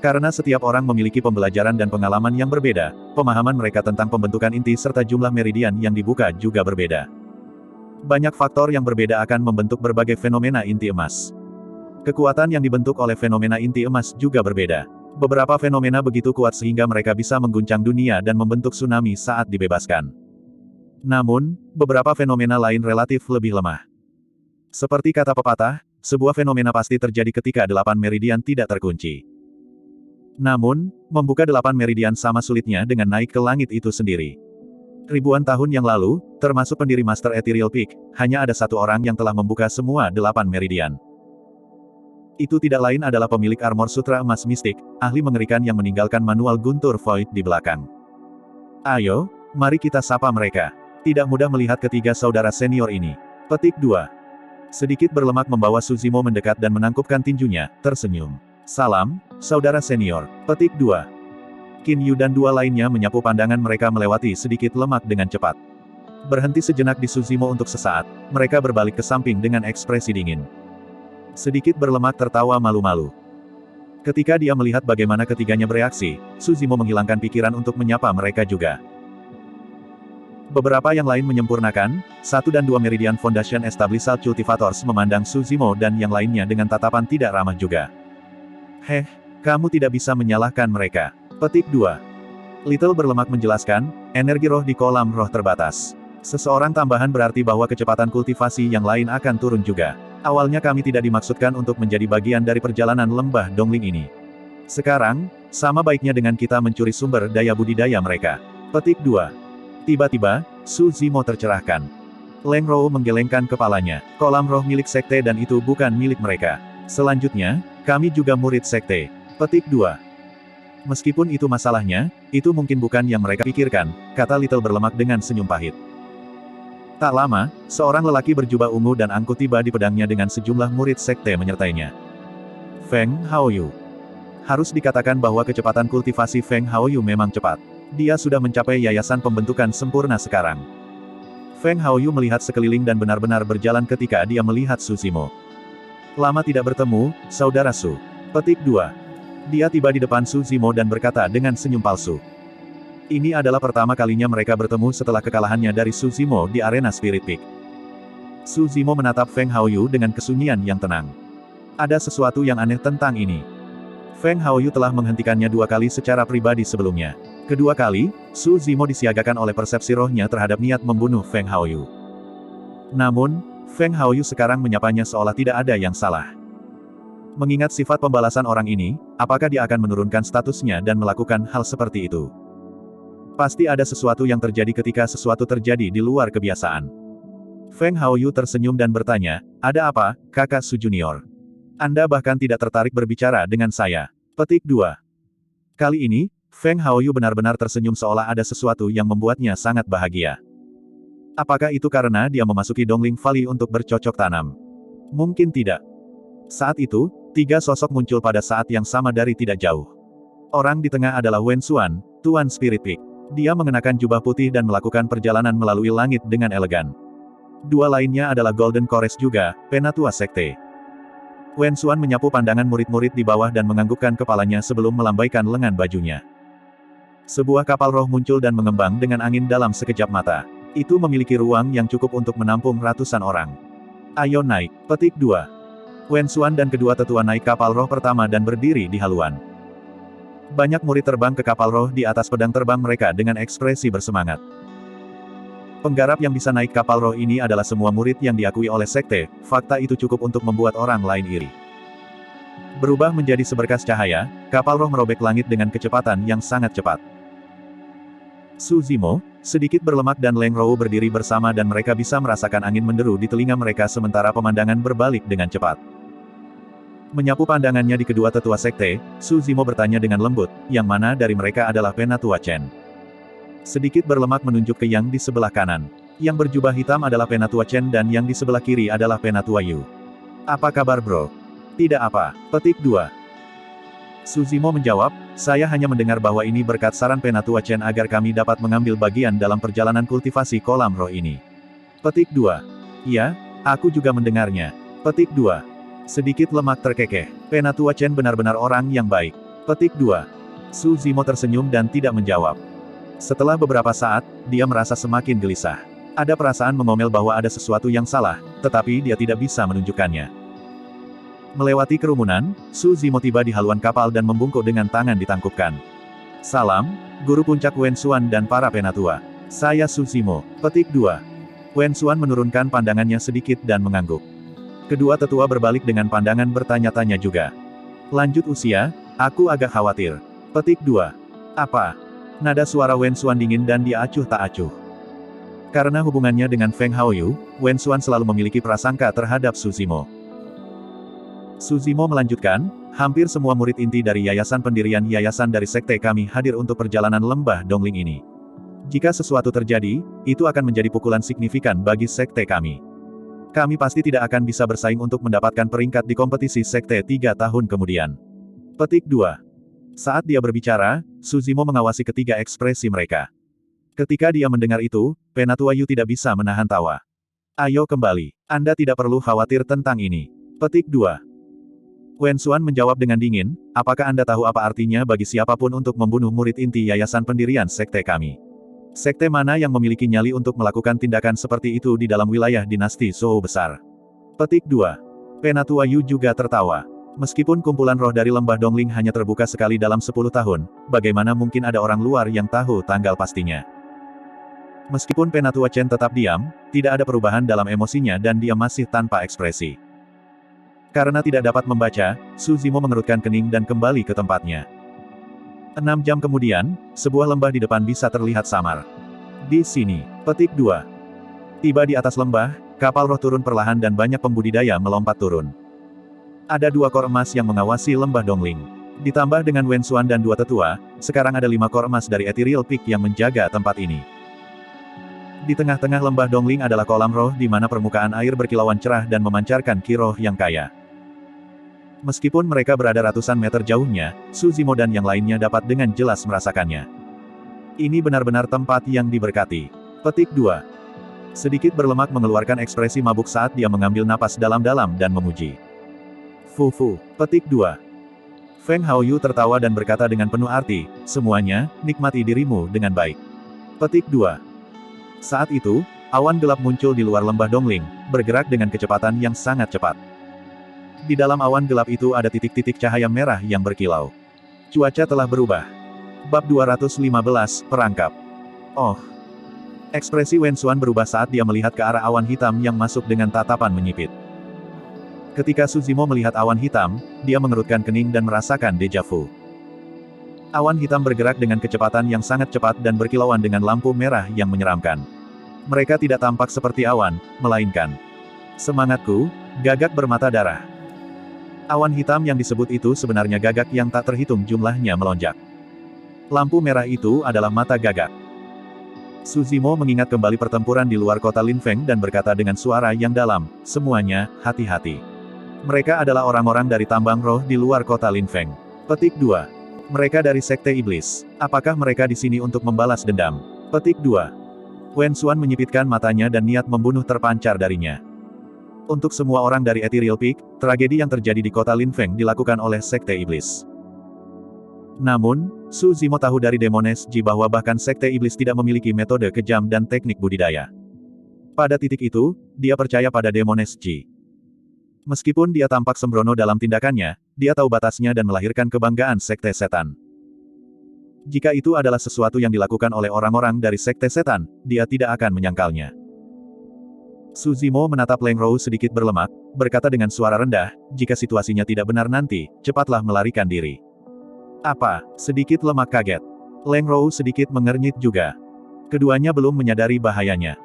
Karena setiap orang memiliki pembelajaran dan pengalaman yang berbeda, pemahaman mereka tentang pembentukan inti serta jumlah meridian yang dibuka juga berbeda. Banyak faktor yang berbeda akan membentuk berbagai fenomena inti emas. Kekuatan yang dibentuk oleh fenomena inti emas juga berbeda. Beberapa fenomena begitu kuat sehingga mereka bisa mengguncang dunia dan membentuk tsunami saat dibebaskan. Namun, beberapa fenomena lain relatif lebih lemah. Seperti kata pepatah, sebuah fenomena pasti terjadi ketika 8 meridian tidak terkunci. Namun, membuka 8 meridian sama sulitnya dengan naik ke langit itu sendiri. Ribuan tahun yang lalu, termasuk pendiri Master Ethereal Peak, hanya ada satu orang yang telah membuka semua 8 meridian. Itu tidak lain adalah pemilik armor sutra emas mistik, ahli mengerikan yang meninggalkan manual Guntur Void di belakang. Ayo, mari kita sapa mereka. Tidak mudah melihat ketiga saudara senior ini. Petik 2. Sedikit berlemak membawa Suzimo mendekat dan menangkupkan tinjunya, tersenyum. Salam, saudara senior. Petik 2. Qin Yu dan dua lainnya menyapu pandangan mereka melewati sedikit lemak dengan cepat. Berhenti sejenak di Suzimo untuk sesaat, mereka berbalik ke samping dengan ekspresi dingin. Sedikit berlemak tertawa malu-malu. Ketika dia melihat bagaimana ketiganya bereaksi, Suzimo menghilangkan pikiran untuk menyapa mereka juga. Beberapa yang lain menyempurnakan, 1 dan 2 Meridian Foundation Established Cultivators memandang Suzimo dan yang lainnya dengan tatapan tidak ramah juga. Heh, kamu tidak bisa menyalahkan mereka. Petik 2. Little berlemak menjelaskan, energi roh di kolam roh terbatas. Seseorang tambahan berarti bahwa kecepatan kultivasi yang lain akan turun juga. Awalnya kami tidak dimaksudkan untuk menjadi bagian dari perjalanan lembah Dongling ini. Sekarang, sama baiknya dengan kita mencuri sumber daya budidaya mereka. Petik 2. Tiba-tiba, Suzimo tercerahkan. Leng Rou menggelengkan kepalanya. Kolam roh milik sekte dan itu bukan milik mereka. Selanjutnya, kami juga murid sekte. Petik 2. Meskipun itu masalahnya, itu mungkin bukan yang mereka pikirkan, kata Little berlemak dengan senyum pahit. Tak lama, seorang lelaki berjubah ungu dan angkuh tiba di pedangnya dengan sejumlah murid sekte menyertainya. Feng Haoyu. Harus dikatakan bahwa kecepatan kultivasi Feng Haoyu memang cepat. Dia sudah mencapai yayasan pembentukan sempurna sekarang. Feng Haoyu melihat sekeliling dan benar-benar berjalan ketika dia melihat Suzimo. Lama tidak bertemu, saudara Su. Petik 2. Dia tiba di depan Suzimo dan berkata dengan senyum palsu. Ini adalah pertama kalinya mereka bertemu setelah kekalahannya dari Suzimo di arena Spirit Peak. Suzimo menatap Feng Haoyu dengan kesunyian yang tenang. Ada sesuatu yang aneh tentang ini. Feng Haoyu telah menghentikannya 2 kali secara pribadi sebelumnya. Kedua kali, Suzimo disiagakan oleh persepsi rohnya terhadap niat membunuh Feng Haoyu. Namun, Feng Haoyu sekarang menyapanya seolah tidak ada yang salah. Mengingat sifat pembalasan orang ini, apakah dia akan menurunkan statusnya dan melakukan hal seperti itu? Pasti ada sesuatu yang terjadi ketika sesuatu terjadi di luar kebiasaan. Feng Haoyu tersenyum dan bertanya, ada apa, kakak Su Junior? Anda bahkan tidak tertarik berbicara dengan saya. Petik 2. Kali ini, Feng Haoyu benar-benar tersenyum seolah ada sesuatu yang membuatnya sangat bahagia. Apakah itu karena dia memasuki Dongling Valley untuk bercocok tanam? Mungkin tidak. Saat itu, 3 sosok muncul pada saat yang sama dari tidak jauh. Orang di tengah adalah Wen Xuan, Tuan Spirit Peak. Dia mengenakan jubah putih dan melakukan perjalanan melalui langit dengan elegan. 2 lainnya adalah Golden Chorus juga, penatua sekte. Wen Xuan menyapu pandangan murid-murid di bawah dan menganggukkan kepalanya sebelum melambaikan lengan bajunya. Sebuah kapal roh muncul dan mengembang dengan angin dalam sekejap mata. Itu memiliki ruang yang cukup untuk menampung ratusan orang. Ayo naik. Petik 2. Wen Xuan dan kedua tetua naik kapal roh pertama dan berdiri di haluan. Banyak murid terbang ke kapal roh di atas pedang terbang mereka dengan ekspresi bersemangat. Penggarap yang bisa naik kapal roh ini adalah semua murid yang diakui oleh sekte, fakta itu cukup untuk membuat orang lain iri. Berubah menjadi seberkas cahaya, kapal roh merobek langit dengan kecepatan yang sangat cepat. Suzimo, sedikit berlemak dan Leng Rou berdiri bersama dan mereka bisa merasakan angin menderu di telinga mereka sementara pemandangan berbalik dengan cepat. Menyapu pandangannya di kedua tetua sekte, Suzimo bertanya dengan lembut, yang mana dari mereka adalah Penatua Chen. Sedikit berlemak menunjuk ke yang di sebelah kanan. Yang berjubah hitam adalah Penatua Chen dan yang di sebelah kiri adalah Penatua Yu. Apa kabar bro? Tidak apa. Petik 2. Suzimo menjawab, saya hanya mendengar bahwa ini berkat saran Penatua Chen agar kami dapat mengambil bagian dalam perjalanan kultivasi kolam roh ini. Petik 2. Ya, aku juga mendengarnya. Petik 2. Sedikit lemak terkekeh. Penatua Chen benar-benar orang yang baik. Petik 2. Su Zimo tersenyum dan tidak menjawab. Setelah beberapa saat, dia merasa semakin gelisah. Ada perasaan mengomel bahwa ada sesuatu yang salah, tetapi dia tidak bisa menunjukkannya. Melewati kerumunan, Su Zimo tiba di haluan kapal dan membungkuk dengan tangan ditangkupkan. Salam, Guru Puncak Wen Xuan dan para penatua. Saya Su Zimo. Petik 2. Wen Xuan menurunkan pandangannya sedikit dan mengangguk. Kedua tetua berbalik dengan pandangan bertanya-tanya juga. Lanjut usia, aku agak khawatir. Petik 2. Apa? Nada suara Wen Xuan dingin dan dia acuh tak acuh. Karena hubungannya dengan Feng Haoyu, Wen Xuan selalu memiliki prasangka terhadap Su Zimo. Su Zimo melanjutkan, hampir semua murid inti dari yayasan pendirian yayasan dari sekte kami hadir untuk perjalanan lembah Dongling ini. Jika sesuatu terjadi, itu akan menjadi pukulan signifikan bagi sekte kami. Kami pasti tidak akan bisa bersaing untuk mendapatkan peringkat di kompetisi sekte 3 tahun kemudian. Petik 2. Saat dia berbicara, Su Zimo mengawasi ketiga ekspresi mereka. Ketika dia mendengar itu, Penatua Yu tidak bisa menahan tawa. Ayo kembali. Anda tidak perlu khawatir tentang ini. Petik 2. Wen Xuan menjawab dengan dingin, apakah Anda tahu apa artinya bagi siapapun untuk membunuh murid inti yayasan pendirian sekte kami? Sekte mana yang memiliki nyali untuk melakukan tindakan seperti itu di dalam wilayah dinasti Zhou besar? Petik 2. Penatua Yu juga tertawa. Meskipun kumpulan roh dari lembah Dongling hanya terbuka sekali dalam 10 tahun, bagaimana mungkin ada orang luar yang tahu tanggal pastinya? Meskipun Penatua Chen tetap diam, tidak ada perubahan dalam emosinya dan dia masih tanpa ekspresi. Karena tidak dapat membaca, Su Zimo mengerutkan kening dan kembali ke tempatnya. 6 jam kemudian, sebuah lembah di depan bisa terlihat samar. Di sini. Petik 2. Tiba di atas lembah, kapal roh turun perlahan dan banyak pembudidaya melompat turun. Ada 2 kor emas yang mengawasi lembah Dongling. Ditambah dengan Wen Xuan dan 2 tetua, sekarang ada 5 kor emas dari Ethereal Peak yang menjaga tempat ini. Di tengah-tengah lembah Dongling adalah kolam roh di mana permukaan air berkilauan cerah dan memancarkan ki roh yang kaya. Meskipun mereka berada ratusan meter jauhnya, Su Zimo dan yang lainnya dapat dengan jelas merasakannya. Ini benar-benar tempat yang diberkati. Petik 2. Sedikit berlemak mengeluarkan ekspresi mabuk saat dia mengambil napas dalam-dalam dan memuji. Fu. Petik 2. Feng Haoyu tertawa dan berkata dengan penuh arti, semuanya, nikmati dirimu dengan baik. Petik 2. Saat itu, awan gelap muncul di luar lembah Dongling, bergerak dengan kecepatan yang sangat cepat. Di dalam awan gelap itu ada titik-titik cahaya merah yang berkilau. Cuaca telah berubah. Bab 215, Perangkap. Oh. Ekspresi Wen Xuan berubah saat dia melihat ke arah awan hitam yang masuk dengan tatapan menyipit. Ketika Su Zimo melihat awan hitam, dia mengerutkan kening dan merasakan deja vu. Awan hitam bergerak dengan kecepatan yang sangat cepat dan berkilauan dengan lampu merah yang menyeramkan. Mereka tidak tampak seperti awan, melainkan semangatku, gagak bermata darah. Awan hitam yang disebut itu sebenarnya gagak yang tak terhitung jumlahnya melonjak. Lampu merah itu adalah mata gagak. Su Zimo mengingat kembali pertempuran di luar kota Linfeng dan berkata dengan suara yang dalam, semuanya, hati-hati. Mereka adalah orang-orang dari tambang roh di luar kota Linfeng. Petik 2. Mereka dari Sekte Iblis. Apakah mereka di sini untuk membalas dendam? Petik 2. Wen Xuan menyipitkan matanya dan niat membunuh terpancar darinya. Untuk semua orang dari Ethereal Peak, tragedi yang terjadi di kota Linfeng dilakukan oleh Sekte Iblis. Namun, Su Zimo tahu dari Demones Ji bahwa bahkan Sekte Iblis tidak memiliki metode kejam dan teknik budidaya. Pada titik itu, dia percaya pada Demones Ji. Meskipun dia tampak sembrono dalam tindakannya, dia tahu batasnya dan melahirkan kebanggaan Sekte Setan. Jika itu adalah sesuatu yang dilakukan oleh orang-orang dari Sekte Setan, dia tidak akan menyangkalnya. Su Zimo menatap Leng Rou sedikit berlemak, berkata dengan suara rendah, jika situasinya tidak benar nanti, cepatlah melarikan diri. Apa? Sedikit lemak kaget. Leng Rou sedikit mengernyit juga. Keduanya belum menyadari bahayanya.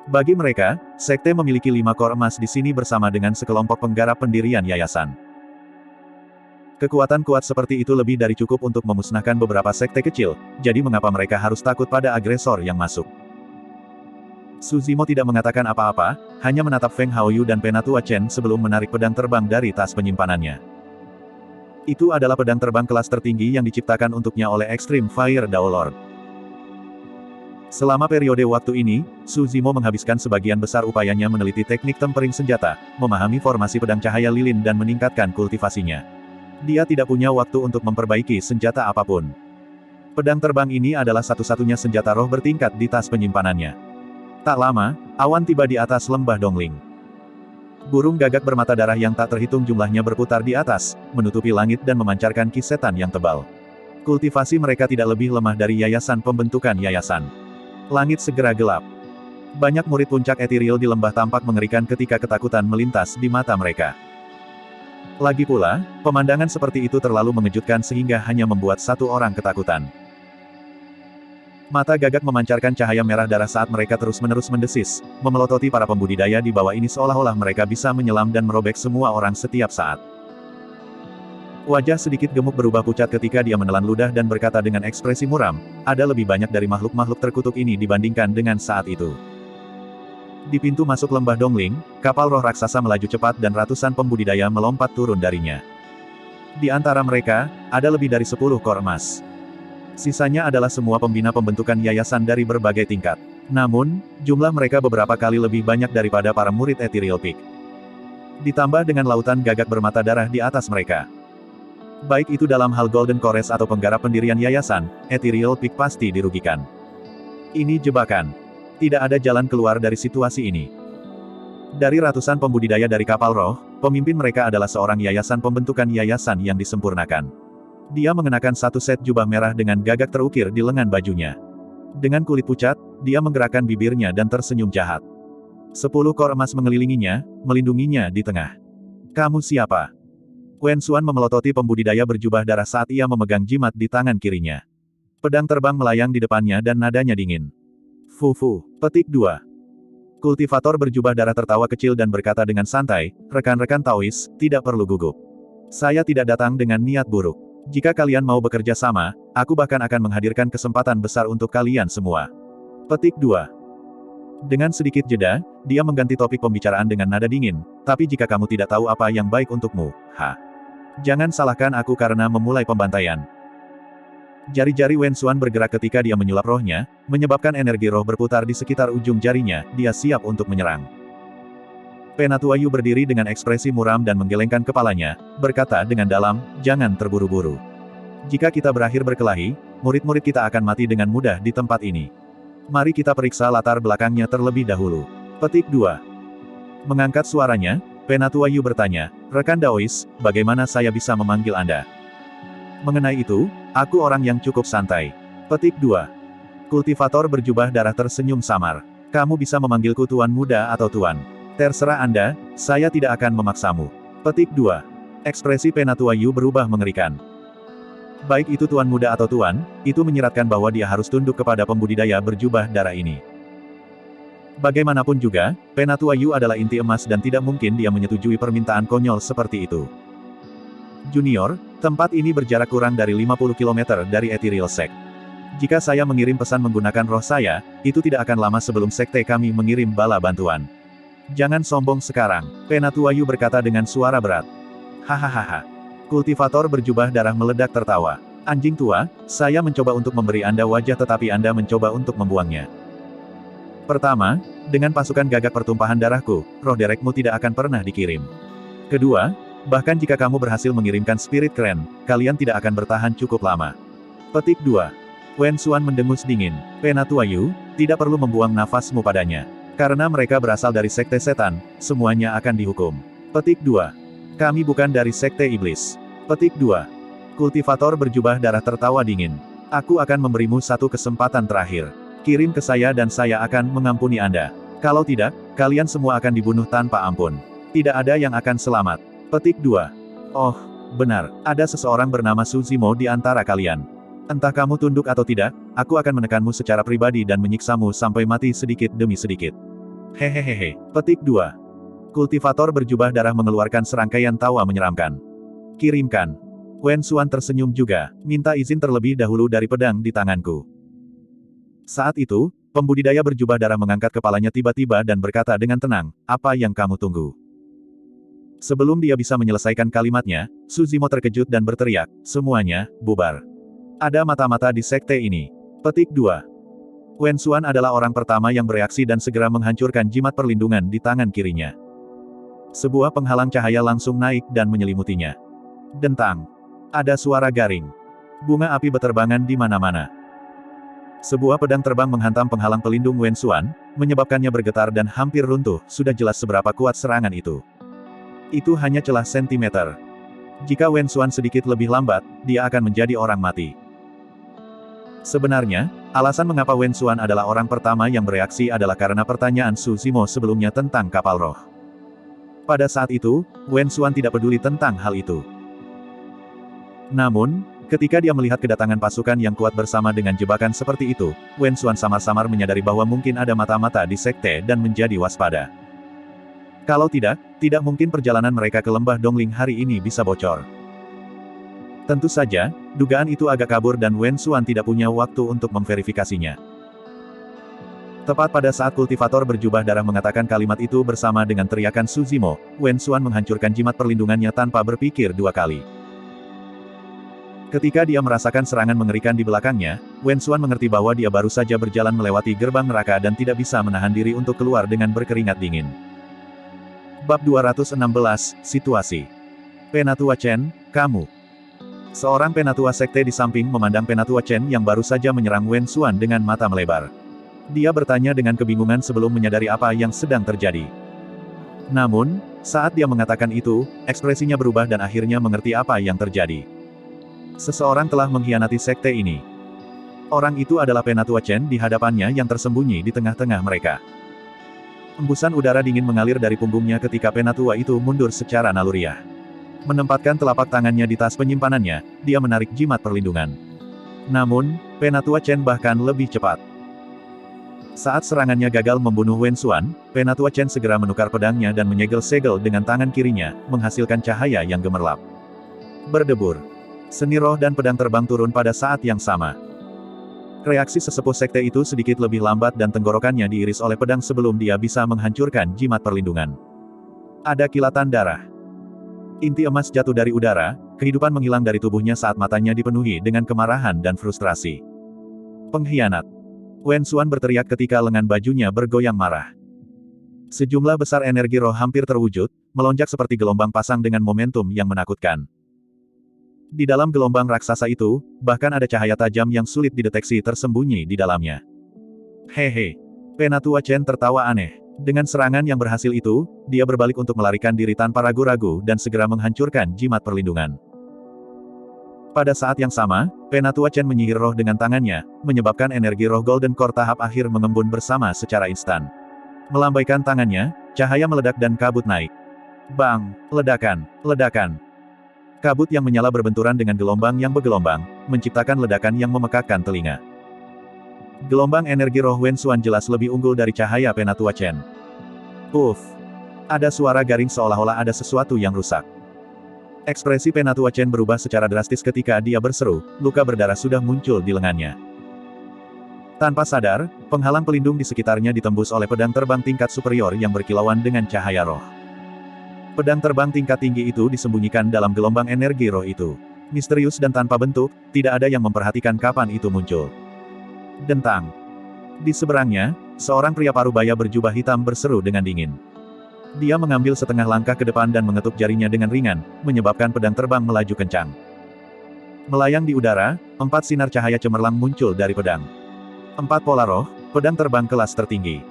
Bagi mereka, sekte memiliki 5 kor emas di sini bersama dengan sekelompok penggarap pendirian yayasan. Kekuatan kuat seperti itu lebih dari cukup untuk memusnahkan beberapa sekte kecil, jadi mengapa mereka harus takut pada agresor yang masuk? Su Zimo tidak mengatakan apa-apa, hanya menatap Feng Haoyu dan Penatua Chen sebelum menarik pedang terbang dari tas penyimpanannya. Itu adalah pedang terbang kelas tertinggi yang diciptakan untuknya oleh Extreme Fire Dao Lord. Selama periode waktu ini, Su Zimo menghabiskan sebagian besar upayanya meneliti teknik tempering senjata, memahami formasi pedang cahaya lilin dan meningkatkan kultivasinya. Dia tidak punya waktu untuk memperbaiki senjata apapun. Pedang terbang ini adalah satu-satunya senjata roh bertingkat di tas penyimpanannya. Tak lama, awan tiba di atas lembah Dongling. Burung gagak bermata darah yang tak terhitung jumlahnya berputar di atas, menutupi langit dan memancarkan kisetan yang tebal. Kultivasi mereka tidak lebih lemah dari yayasan pembentukan yayasan. Langit segera gelap. Banyak murid puncak etiril di lembah tampak mengerikan ketika ketakutan melintas di mata mereka. Lagi pula, pemandangan seperti itu terlalu mengejutkan sehingga hanya membuat satu orang ketakutan. Mata gagak memancarkan cahaya merah darah saat mereka terus-menerus mendesis, memelototi para pembudidaya di bawah ini seolah-olah mereka bisa menyelam dan merobek semua orang setiap saat. Wajah sedikit gemuk berubah pucat ketika dia menelan ludah dan berkata dengan ekspresi muram, ada lebih banyak dari makhluk-makhluk terkutuk ini dibandingkan dengan saat itu. Di pintu masuk lembah Dongling, kapal roh raksasa melaju cepat dan ratusan pembudidaya melompat turun darinya. Di antara mereka, ada lebih dari 10 kor emas. Sisanya adalah semua pembina pembentukan yayasan dari berbagai tingkat. Namun, jumlah mereka beberapa kali lebih banyak daripada para murid Ethereal Peak. Ditambah dengan lautan gagak bermata darah di atas mereka. Baik itu dalam hal Golden Chorus atau penggarap pendirian yayasan, Ethereal Peak pasti dirugikan. Ini jebakan. Tidak ada jalan keluar dari situasi ini. Dari ratusan pembudidaya dari kapal roh, pemimpin mereka adalah seorang yayasan pembentukan yayasan yang disempurnakan. Dia mengenakan satu set jubah merah dengan gagak terukir di lengan bajunya. Dengan kulit pucat, dia menggerakkan bibirnya dan tersenyum jahat. 10 kor emas mengelilinginya, melindunginya di tengah. Kamu siapa? Wen Xuan memelototi pembudidaya berjubah darah saat ia memegang jimat di tangan kirinya. Pedang terbang melayang di depannya dan nadanya dingin. Fufu. Petik 2. Kultivator berjubah darah tertawa kecil dan berkata dengan santai, rekan-rekan Taois, tidak perlu gugup. Saya tidak datang dengan niat buruk. Jika kalian mau bekerja sama, aku bahkan akan menghadirkan kesempatan besar untuk kalian semua. Petik 2. Dengan sedikit jeda, dia mengganti topik pembicaraan dengan nada dingin, tapi jika kamu tidak tahu apa yang baik untukmu, jangan salahkan aku karena memulai pembantaian. Jari-jari Wen Xuan bergerak ketika dia menyulap rohnya, menyebabkan energi roh berputar di sekitar ujung jarinya, dia siap untuk menyerang. Penatua Yu berdiri dengan ekspresi muram dan menggelengkan kepalanya, berkata dengan dalam, jangan terburu-buru. Jika kita berakhir berkelahi, murid-murid kita akan mati dengan mudah di tempat ini. Mari kita periksa latar belakangnya terlebih dahulu. Petik 2. Mengangkat suaranya, Penatua Yu bertanya, rekan Daois, bagaimana saya bisa memanggil Anda? Mengenai itu, aku orang yang cukup santai. Petik 2. Kultivator berjubah darah tersenyum samar. Kamu bisa memanggilku Tuan Muda atau Tuan. Terserah Anda, saya tidak akan memaksamu. Petik 2. Ekspresi Penatua Yu berubah mengerikan. Baik itu Tuan Muda atau Tuan, itu menyiratkan bahwa dia harus tunduk kepada pembudidaya berjubah darah ini. Bagaimanapun juga, Penatua Yu adalah inti emas dan tidak mungkin dia menyetujui permintaan konyol seperti itu. Junior, tempat ini berjarak kurang dari 50 km dari Ethereal Sect. Jika saya mengirim pesan menggunakan roh saya, itu tidak akan lama sebelum sekte kami mengirim bala bantuan. Jangan sombong sekarang, Penatua Yu berkata dengan suara berat. Hahaha. Kultivator berjubah darah meledak tertawa. Anjing tua, saya mencoba untuk memberi Anda wajah tetapi Anda mencoba untuk membuangnya. Pertama, dengan pasukan gagak pertumpahan darahku, roh derekmu tidak akan pernah dikirim. Kedua, bahkan jika kamu berhasil mengirimkan spirit keren, kalian tidak akan bertahan cukup lama. Petik 2. Wen Xuan mendengus dingin. Penatua Yu, tidak perlu membuang nafasmu padanya. Karena mereka berasal dari sekte setan, semuanya akan dihukum. Petik 2. Kami bukan dari sekte iblis. Petik 2. Kultivator berjubah darah tertawa dingin. Aku akan memberimu satu kesempatan terakhir. Kirim ke saya dan saya akan mengampuni Anda. Kalau tidak, kalian semua akan dibunuh tanpa ampun. Tidak ada yang akan selamat. Petik 2. Oh, benar, ada seseorang bernama Su Zimo di antara kalian. Entah kamu tunduk atau tidak, aku akan menekanmu secara pribadi dan menyiksamu sampai mati sedikit demi sedikit. Hehehehe. Petik 2. Kultivator berjubah darah mengeluarkan serangkaian tawa menyeramkan. Kirimkan. Wen Xuan tersenyum juga, minta izin terlebih dahulu dari pedang di tanganku. Saat itu, pembudidaya berjubah darah mengangkat kepalanya tiba-tiba dan berkata dengan tenang, apa yang kamu tunggu? Sebelum dia bisa menyelesaikan kalimatnya, Su Zimo terkejut dan berteriak, semuanya, bubar. Ada mata-mata di sekte ini. Petik 2. Wen Xuan adalah orang pertama yang bereaksi dan segera menghancurkan jimat perlindungan di tangan kirinya. Sebuah penghalang cahaya langsung naik dan menyelimutinya. Dentang. Ada suara garing. Bunga api beterbangan di mana-mana. Sebuah pedang terbang menghantam penghalang pelindung Wen Xuan, menyebabkannya bergetar dan hampir runtuh. Sudah jelas seberapa kuat serangan itu. Itu hanya celah sentimeter. Jika Wen Xuan sedikit lebih lambat, dia akan menjadi orang mati. Sebenarnya, alasan mengapa Wen Xuan adalah orang pertama yang bereaksi adalah karena pertanyaan Su Zimo sebelumnya tentang kapal roh. Pada saat itu, Wen Xuan tidak peduli tentang hal itu. Namun, ketika dia melihat kedatangan pasukan yang kuat bersama dengan jebakan seperti itu, Wen Xuan samar-samar menyadari bahwa mungkin ada mata-mata di sekte dan menjadi waspada. Kalau tidak mungkin perjalanan mereka ke lembah Dongling hari ini bisa bocor. Tentu saja, dugaan itu agak kabur dan Wen Xuan tidak punya waktu untuk memverifikasinya. Tepat pada saat kultivator berjubah darah mengatakan kalimat itu bersama dengan teriakan Su Zimo, Wen Xuan menghancurkan jimat perlindungannya tanpa berpikir dua kali. Ketika dia merasakan serangan mengerikan di belakangnya, Wen Xuan mengerti bahwa dia baru saja berjalan melewati gerbang neraka dan tidak bisa menahan diri untuk keluar dengan berkeringat dingin. Bab 216, Situasi. Penatua Chen, kamu. Seorang penatua sekte di samping memandang Penatua Chen yang baru saja menyerang Wen Xuan dengan mata melebar. Dia bertanya dengan kebingungan sebelum menyadari apa yang sedang terjadi. Namun, saat dia mengatakan itu, ekspresinya berubah dan akhirnya mengerti apa yang terjadi. Seseorang telah mengkhianati sekte ini. Orang itu adalah Penatua Chen di hadapannya yang tersembunyi di tengah-tengah mereka. Embusan udara dingin mengalir dari punggungnya ketika Penatua itu mundur secara naluriah. Menempatkan telapak tangannya di tas penyimpanannya, dia menarik jimat perlindungan. Namun, Penatua Chen bahkan lebih cepat. Saat serangannya gagal membunuh Wen Xuan, Penatua Chen segera menukar pedangnya dan menyegel segel dengan tangan kirinya, menghasilkan cahaya yang gemerlap. Berdebur. Seni roh dan pedang terbang turun pada saat yang sama. Reaksi sesepuh sekte itu sedikit lebih lambat dan tenggorokannya diiris oleh pedang sebelum dia bisa menghancurkan jimat perlindungan. Ada kilatan darah. Inti emas jatuh dari udara, kehidupan menghilang dari tubuhnya saat matanya dipenuhi dengan kemarahan dan frustrasi. Pengkhianat. Wen Xuan berteriak ketika lengan bajunya bergoyang marah. Sejumlah besar energi roh hampir terwujud, melonjak seperti gelombang pasang dengan momentum yang menakutkan. Di dalam gelombang raksasa itu, bahkan ada cahaya tajam yang sulit dideteksi tersembunyi di dalamnya. Hehe. Penatua Chen tertawa aneh. Dengan serangan yang berhasil itu, dia berbalik untuk melarikan diri tanpa ragu-ragu dan segera menghancurkan jimat perlindungan. Pada saat yang sama, Penatua Chen menyihir roh dengan tangannya, menyebabkan energi roh Golden Core tahap akhir mengembun bersama secara instan. Melambaikan tangannya, cahaya meledak dan kabut naik. Bang! Ledakan! Ledakan! Kabut yang menyala berbenturan dengan gelombang yang bergelombang, menciptakan ledakan yang memekakkan telinga. Gelombang energi roh Wen Xuan jelas lebih unggul dari cahaya Penatua Chen. Uff! Ada suara garing seolah-olah ada sesuatu yang rusak. Ekspresi Penatua Chen berubah secara drastis ketika dia berseru, luka berdarah sudah muncul di lengannya. Tanpa sadar, penghalang pelindung di sekitarnya ditembus oleh pedang terbang tingkat superior yang berkilauan dengan cahaya roh. Pedang terbang tingkat tinggi itu disembunyikan dalam gelombang energi roh itu. Misterius dan tanpa bentuk, tidak ada yang memperhatikan kapan itu muncul. Dentang. Di seberangnya, seorang pria parubaya berjubah hitam berseru dengan dingin. Dia mengambil setengah langkah ke depan dan mengetuk jarinya dengan ringan, menyebabkan pedang terbang melaju kencang. Melayang di udara, 4 sinar cahaya cemerlang muncul dari pedang. 4 pola roh, pedang terbang kelas tertinggi.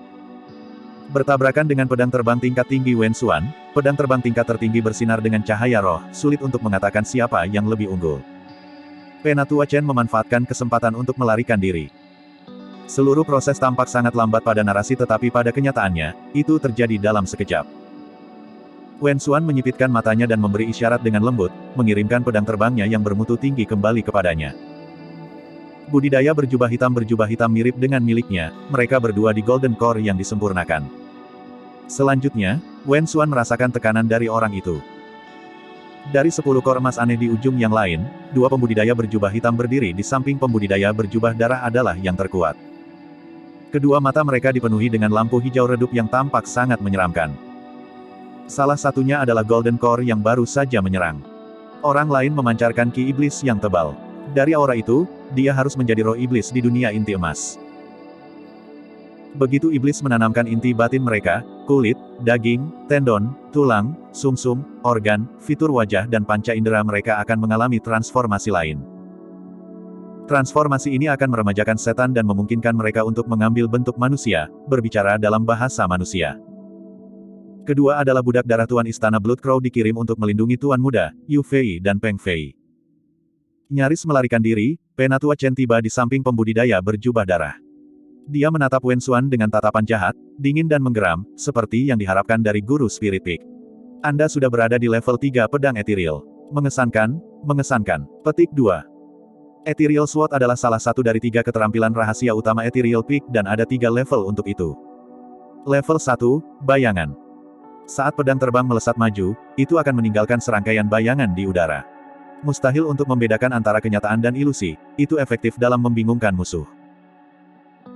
Bertabrakan dengan pedang terbang tingkat tinggi Wen Xuan, pedang terbang tingkat tertinggi bersinar dengan cahaya roh, sulit untuk mengatakan siapa yang lebih unggul. Penatua Chen memanfaatkan kesempatan untuk melarikan diri. Seluruh proses tampak sangat lambat pada narasi tetapi pada kenyataannya, itu terjadi dalam sekejap. Wen Xuan menyipitkan matanya dan memberi isyarat dengan lembut, mengirimkan pedang terbangnya yang bermutu tinggi kembali kepadanya. Budidaya berjubah hitam mirip dengan miliknya, mereka berdua di Golden Core yang disempurnakan. Selanjutnya, Wen Xuan merasakan tekanan dari orang itu. Dari 10 kor emas aneh di ujung yang lain, 2 pembudidaya berjubah hitam berdiri di samping pembudidaya berjubah darah adalah yang terkuat. Kedua mata mereka dipenuhi dengan lampu hijau redup yang tampak sangat menyeramkan. Salah satunya adalah Golden Core yang baru saja menyerang. Orang lain memancarkan ki iblis yang tebal. Dari aura itu, dia harus menjadi roh iblis di dunia inti emas. Begitu iblis menanamkan inti batin mereka, kulit, daging, tendon, tulang, sumsum, organ, fitur wajah dan panca indera mereka akan mengalami transformasi lain. Transformasi ini akan meremajakan setan dan memungkinkan mereka untuk mengambil bentuk manusia, berbicara dalam bahasa manusia. Kedua adalah budak darah Tuan Istana Blood Crow dikirim untuk melindungi Tuan Muda, Yu Fei dan Peng Fei. Nyaris melarikan diri, Penatua Chen tiba di samping pembudidaya berjubah darah. Dia menatap Wen Xuan dengan tatapan jahat, dingin dan menggeram, seperti yang diharapkan dari guru Spirit Peak. Anda sudah berada di level 3 pedang ethereal. Mengesankan, mengesankan. Petik 2. Ethereal Sword adalah salah satu dari 3 keterampilan rahasia utama Ethereal Peak dan ada 3 level untuk itu. Level 1, Bayangan. Saat pedang terbang melesat maju, itu akan meninggalkan serangkaian bayangan di udara. Mustahil untuk membedakan antara kenyataan dan ilusi, itu efektif dalam membingungkan musuh.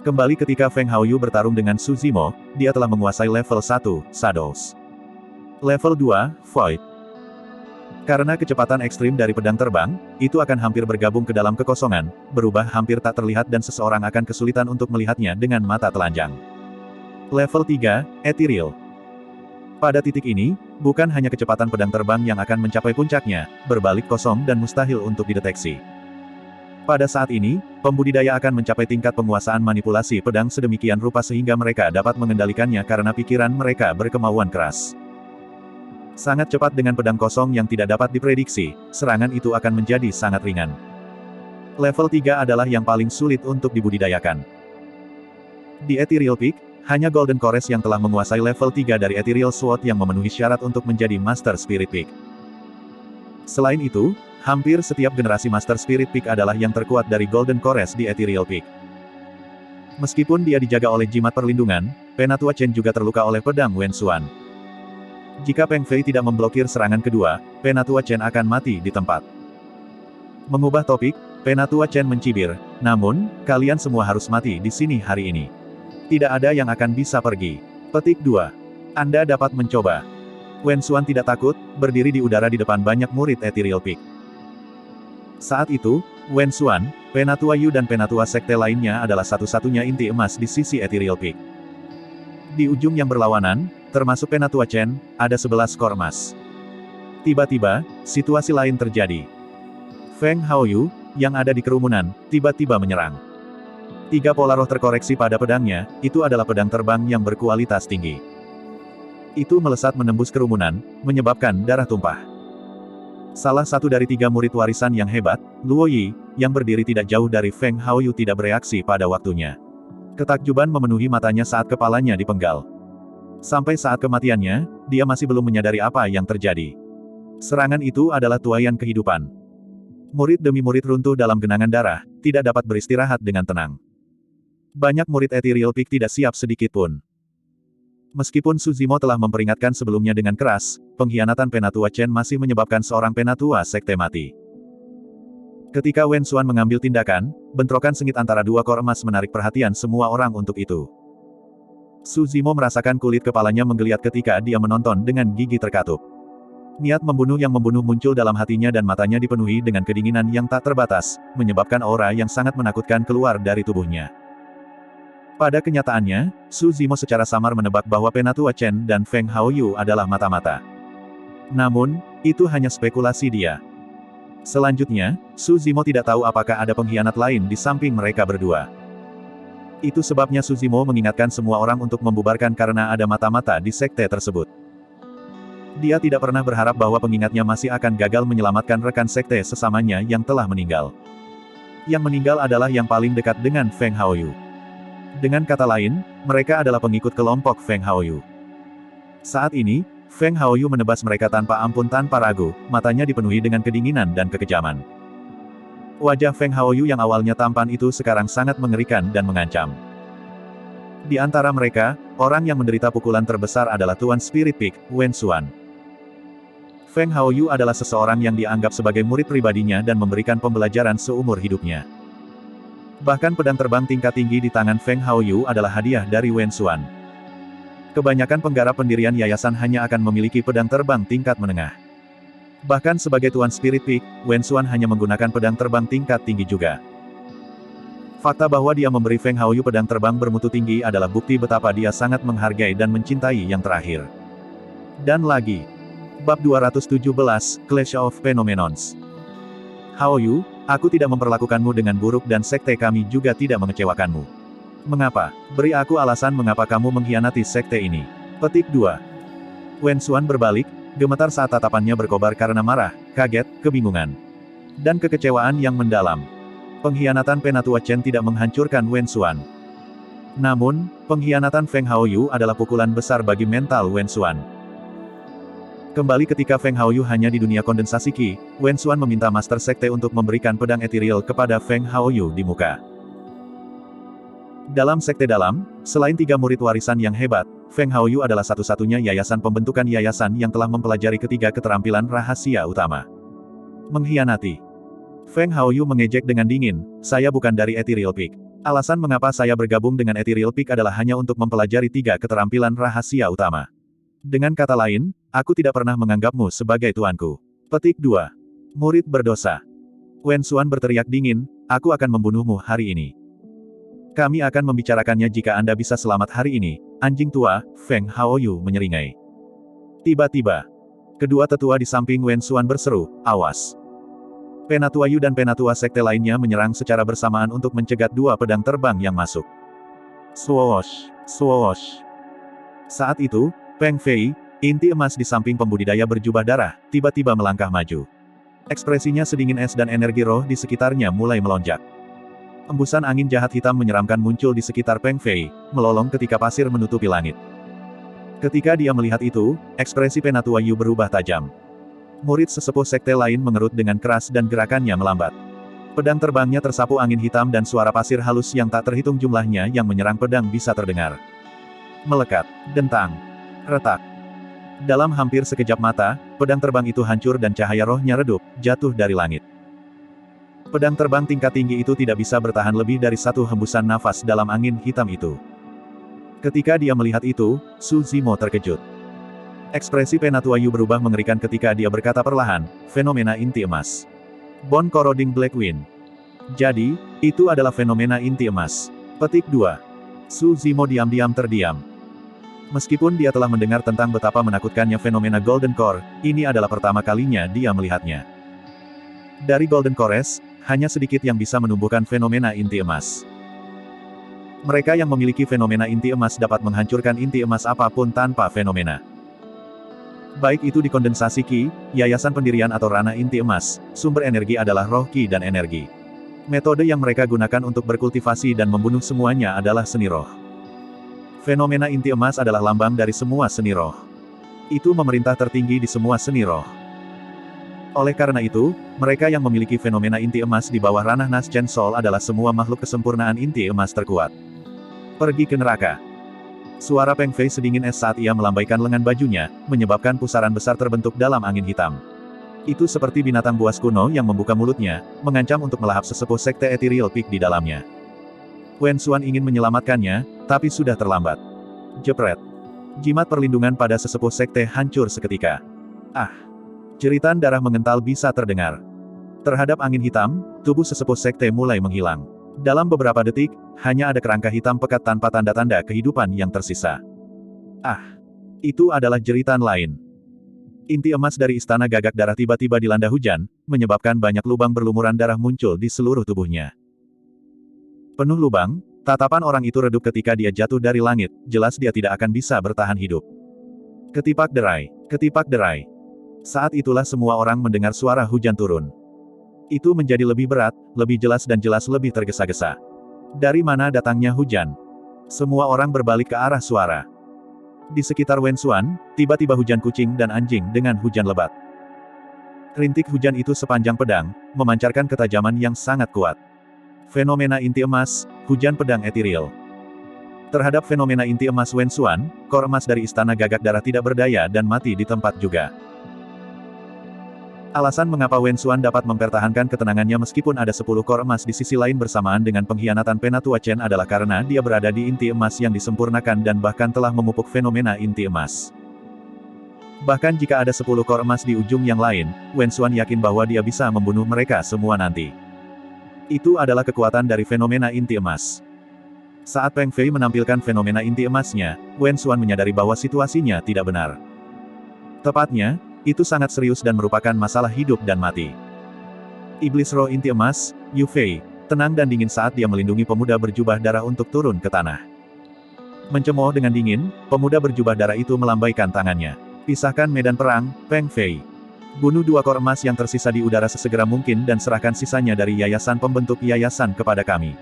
Kembali ketika Feng Haoyu bertarung dengan Su Zimo, dia telah menguasai level 1, Shadows. Level 2, Void. Karena kecepatan ekstrim dari pedang terbang, itu akan hampir bergabung ke dalam kekosongan, berubah hampir tak terlihat dan seseorang akan kesulitan untuk melihatnya dengan mata telanjang. Level 3, Ethereal. Pada titik ini, bukan hanya kecepatan pedang terbang yang akan mencapai puncaknya, berbalik kosong dan mustahil untuk dideteksi. Pada saat ini, pembudidaya akan mencapai tingkat penguasaan manipulasi pedang sedemikian rupa sehingga mereka dapat mengendalikannya karena pikiran mereka berkemauan keras. Sangat cepat dengan pedang kosong yang tidak dapat diprediksi, serangan itu akan menjadi sangat ringan. Level 3 adalah yang paling sulit untuk dibudidayakan. Di Ethereal Peak, hanya Golden Chorus yang telah menguasai level 3 dari Ethereal Sword yang memenuhi syarat untuk menjadi Master Spirit Peak. Selain itu, hampir setiap generasi Master Spirit Peak adalah yang terkuat dari Golden Chorus di Ethereal Peak. Meskipun dia dijaga oleh jimat perlindungan, Penatua Chen juga terluka oleh pedang Wen Xuan. Jika Peng Fei tidak memblokir serangan kedua, Penatua Chen akan mati di tempat. Mengubah topik, Penatua Chen mencibir, namun, kalian semua harus mati di sini hari ini. Tidak ada yang akan bisa pergi. Petik 2. Anda dapat mencoba. Wen Xuan tidak takut, berdiri di udara di depan banyak murid Ethereal Peak. Saat itu, Wen Xuan, Penatua Yu dan Penatua Sekte lainnya adalah satu-satunya inti emas di sisi Ethereal Peak. Di ujung yang berlawanan, termasuk Penatua Chen, ada 11 skor emas. Tiba-tiba, situasi lain terjadi. Feng Haoyu, yang ada di kerumunan, tiba-tiba menyerang. 3 pola roh terkoreksi pada pedangnya, itu adalah pedang terbang yang berkualitas tinggi. Itu melesat menembus kerumunan, menyebabkan darah tumpah. Salah satu dari 3 murid warisan yang hebat, Luo Yi, yang berdiri tidak jauh dari Feng Haoyu tidak bereaksi pada waktunya. Ketakjuban memenuhi matanya saat kepalanya dipenggal. Sampai saat kematiannya, dia masih belum menyadari apa yang terjadi. Serangan itu adalah tuaian kehidupan. Murid demi murid runtuh dalam genangan darah, tidak dapat beristirahat dengan tenang. Banyak murid Ethereal Peak tidak siap sedikit pun. Meskipun Su Zimo telah memperingatkan sebelumnya dengan keras, pengkhianatan Penatua Chen masih menyebabkan seorang Penatua Sekte mati. Ketika Wen Xuan mengambil tindakan, bentrokan sengit antara 2 kor emas menarik perhatian semua orang untuk itu. Su Zimo merasakan kulit kepalanya menggeliat ketika dia menonton dengan gigi terkatup. Niat membunuh yang membunuh muncul dalam hatinya dan matanya dipenuhi dengan kedinginan yang tak terbatas, menyebabkan aura yang sangat menakutkan keluar dari tubuhnya. Pada kenyataannya, Su Zimo secara samar menebak bahwa Penatua Chen dan Feng Haoyu adalah mata-mata. Namun, itu hanya spekulasi dia. Selanjutnya, Su Zimo tidak tahu apakah ada pengkhianat lain di samping mereka berdua. Itu sebabnya Su Zimo mengingatkan semua orang untuk membubarkan karena ada mata-mata di sekte tersebut. Dia tidak pernah berharap bahwa pengingatnya masih akan gagal menyelamatkan rekan sekte sesamanya yang telah meninggal. Yang meninggal adalah yang paling dekat dengan Feng Haoyu. Dengan kata lain, mereka adalah pengikut kelompok Feng Haoyu. Saat ini, Feng Haoyu menebas mereka tanpa ampun tanpa ragu, matanya dipenuhi dengan kedinginan dan kekejaman. Wajah Feng Haoyu yang awalnya tampan itu sekarang sangat mengerikan dan mengancam. Di antara mereka, orang yang menderita pukulan terbesar adalah Tuan Spirit Peak, Wen Xuan. Feng Haoyu adalah seseorang yang dianggap sebagai murid pribadinya dan memberikan pembelajaran seumur hidupnya. Bahkan pedang terbang tingkat tinggi di tangan Feng Haoyu adalah hadiah dari Wen Xuan. Kebanyakan penggarap pendirian yayasan hanya akan memiliki pedang terbang tingkat menengah. Bahkan sebagai Tuan Spirit Peak, Wen Xuan hanya menggunakan pedang terbang tingkat tinggi juga. Fakta bahwa dia memberi Feng Haoyu pedang terbang bermutu tinggi adalah bukti betapa dia sangat menghargai dan mencintai yang terakhir. Dan lagi. Bab 217, Clash of Phenomenons. Haoyu, aku tidak memperlakukanmu dengan buruk dan sekte kami juga tidak mengecewakanmu. Mengapa? Beri aku alasan mengapa kamu mengkhianati sekte ini. Petik 2. Wen Xuan berbalik, gemetar saat tatapannya berkobar karena marah, kaget, kebingungan, dan kekecewaan yang mendalam. Pengkhianatan Penatua Chen tidak menghancurkan Wen Xuan. Namun, pengkhianatan Feng Haoyu adalah pukulan besar bagi mental Wen Xuan. Kembali ketika Feng Haoyu hanya di dunia kondensasi Qi, Wen Xuan meminta Master Sekte untuk memberikan pedang etiril kepada Feng Haoyu di muka. Dalam Sekte Dalam, selain 3 murid warisan yang hebat, Feng Haoyu adalah satu-satunya yayasan pembentukan yayasan yang telah mempelajari ketiga keterampilan rahasia utama. Mengkhianati. Feng Haoyu mengejek dengan dingin, saya bukan dari Ethereal Peak. Alasan mengapa saya bergabung dengan Ethereal Peak adalah hanya untuk mempelajari 3 keterampilan rahasia utama. Dengan kata lain, aku tidak pernah menganggapmu sebagai tuanku. Petik 2. Murid berdosa. Wen Xuan berteriak dingin, aku akan membunuhmu hari ini. Kami akan membicarakannya jika Anda bisa selamat hari ini, anjing tua, Feng Haoyu menyeringai. Tiba-tiba, kedua tetua di samping Wen Xuan berseru, awas. Penatua Yu dan Penatua Sekte lainnya menyerang secara bersamaan untuk mencegat 2 pedang terbang yang masuk. Swoosh, swoosh. Saat itu, Peng Fei, inti emas di samping pembudidaya berjubah darah, tiba-tiba melangkah maju. Ekspresinya sedingin es dan energi roh di sekitarnya mulai melonjak. Embusan angin jahat hitam menyeramkan muncul di sekitar Peng Fei, melolong ketika pasir menutupi langit. Ketika dia melihat itu, ekspresi Penatua Yu berubah tajam. Murid sesepuh sekte lain mengerut dengan keras dan gerakannya melambat. Pedang terbangnya tersapu angin hitam dan suara pasir halus yang tak terhitung jumlahnya yang menyerang pedang bisa terdengar. Melekat, dentang, retak. Dalam hampir sekejap mata, pedang terbang itu hancur dan cahaya rohnya redup, jatuh dari langit. Pedang terbang tingkat tinggi itu tidak bisa bertahan lebih dari 1 hembusan nafas dalam angin hitam itu. Ketika dia melihat itu, Su Zimo terkejut. Ekspresi Penatua Yu berubah mengerikan ketika dia berkata perlahan, fenomena inti emas. Bone Corroding Black Wind. Jadi, itu adalah fenomena inti emas. Petik 2. Su Zimo diam-diam terdiam. Meskipun dia telah mendengar tentang betapa menakutkannya fenomena Golden Core, ini adalah pertama kalinya dia melihatnya. Dari Golden Cores, hanya sedikit yang bisa menumbuhkan fenomena inti emas. Mereka yang memiliki fenomena inti emas dapat menghancurkan inti emas apapun tanpa fenomena. Baik itu di kondensasi Qi, yayasan pendirian atau ranah inti emas, sumber energi adalah roh Qi dan energi. Metode yang mereka gunakan untuk berkultivasi dan membunuh semuanya adalah seni roh. Fenomena inti emas adalah lambang dari semua seni roh. Itu memerintah tertinggi di semua seni roh. Oleh karena itu, mereka yang memiliki fenomena inti emas di bawah ranah Nas Chen Soul adalah semua makhluk kesempurnaan inti emas terkuat. Pergi ke neraka. Suara Peng Fei sedingin es saat ia melambaikan lengan bajunya, menyebabkan pusaran besar terbentuk dalam angin hitam. Itu seperti binatang buas kuno yang membuka mulutnya, mengancam untuk melahap sesepuh sekte Ethereal Peak di dalamnya. Wen Xuan ingin menyelamatkannya, tapi sudah terlambat. Jepret. Jimat perlindungan pada sesepuh sekte hancur seketika. Ah! Jeritan darah mengental bisa terdengar. Terhadap angin hitam, tubuh sesepuh sekte mulai menghilang. Dalam beberapa detik, hanya ada kerangka hitam pekat tanpa tanda-tanda kehidupan yang tersisa. Ah! Itu adalah jeritan lain. Inti emas dari istana gagak darah tiba-tiba dilanda hujan, menyebabkan banyak lubang berlumuran darah muncul di seluruh tubuhnya. Penuh lubang, tatapan orang itu redup ketika dia jatuh dari langit, jelas dia tidak akan bisa bertahan hidup. Ketipak derai, ketipak derai. Saat itulah semua orang mendengar suara hujan turun. Itu menjadi lebih berat, lebih jelas dan jelas lebih tergesa-gesa. Dari mana datangnya hujan? Semua orang berbalik ke arah suara. Di sekitar Wen Xuan, tiba-tiba hujan kucing dan anjing dengan hujan lebat. Rintik hujan itu sepanjang pedang, memancarkan ketajaman yang sangat kuat. Fenomena inti emas, hujan pedang etiril. Terhadap fenomena inti emas Wen Xuan, kor emas dari istana gagak darah tidak berdaya dan mati di tempat juga. Alasan mengapa Wen Xuan dapat mempertahankan ketenangannya meskipun ada 10 kor emas di sisi lain bersamaan dengan pengkhianatan Penatua Chen adalah karena dia berada di inti emas yang disempurnakan dan bahkan telah memupuk fenomena inti emas. Bahkan jika ada 10 kor emas di ujung yang lain, Wen Xuan yakin bahwa dia bisa membunuh mereka semua nanti. Itu adalah kekuatan dari fenomena inti emas. Saat Peng Fei menampilkan fenomena inti emasnya, Wen Xuan menyadari bahwa situasinya tidak benar. Tepatnya, itu sangat serius dan merupakan masalah hidup dan mati. Iblis roh inti emas, Yu Fei, tenang dan dingin saat dia melindungi pemuda berjubah darah untuk turun ke tanah. Mencemooh dengan dingin, pemuda berjubah darah itu melambaikan tangannya. Pisahkan medan perang, Peng Fei. Bunuh 2 kor emas yang tersisa di udara sesegera mungkin dan serahkan sisanya dari yayasan pembentuk yayasan kepada kami.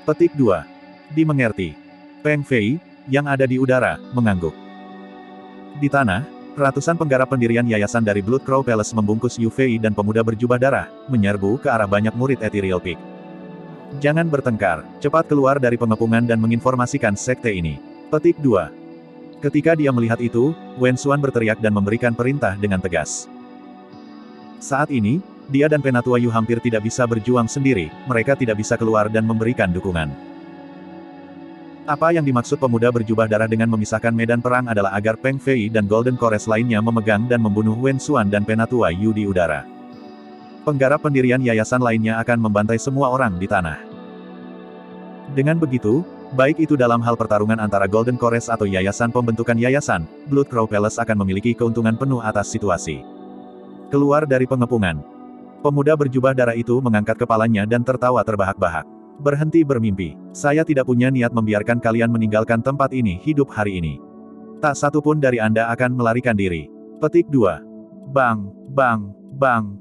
Petik 2. Dimengerti. Peng Fei, yang ada di udara, mengangguk. Di tanah, ratusan penggarap pendirian yayasan dari Blood Crow Palace membungkus Yu Fei dan pemuda berjubah darah, menyerbu ke arah banyak murid Ethereal Peak. Jangan bertengkar, cepat keluar dari pengepungan dan menginformasikan sekte ini. Petik 2. Ketika dia melihat itu, Wen Xuan berteriak dan memberikan perintah dengan tegas. Saat ini, dia dan Penatua Yu hampir tidak bisa berjuang sendiri, mereka tidak bisa keluar dan memberikan dukungan. Apa yang dimaksud pemuda berjubah darah dengan memisahkan medan perang adalah agar Peng Fei dan Golden Chorus lainnya memegang dan membunuh Wen Xuan dan Penatua Yu di udara. Penggarap pendirian yayasan lainnya akan membantai semua orang di tanah. Dengan begitu, baik itu dalam hal pertarungan antara Golden Chorus atau yayasan pembentukan yayasan, Blood Crow Palace akan memiliki keuntungan penuh atas situasi. Keluar dari pengepungan. Pemuda berjubah darah itu mengangkat kepalanya dan tertawa terbahak-bahak. Berhenti bermimpi. Saya tidak punya niat membiarkan kalian meninggalkan tempat ini hidup hari ini. Tak satu pun dari Anda akan melarikan diri. Petik 2. Bang, bang, bang.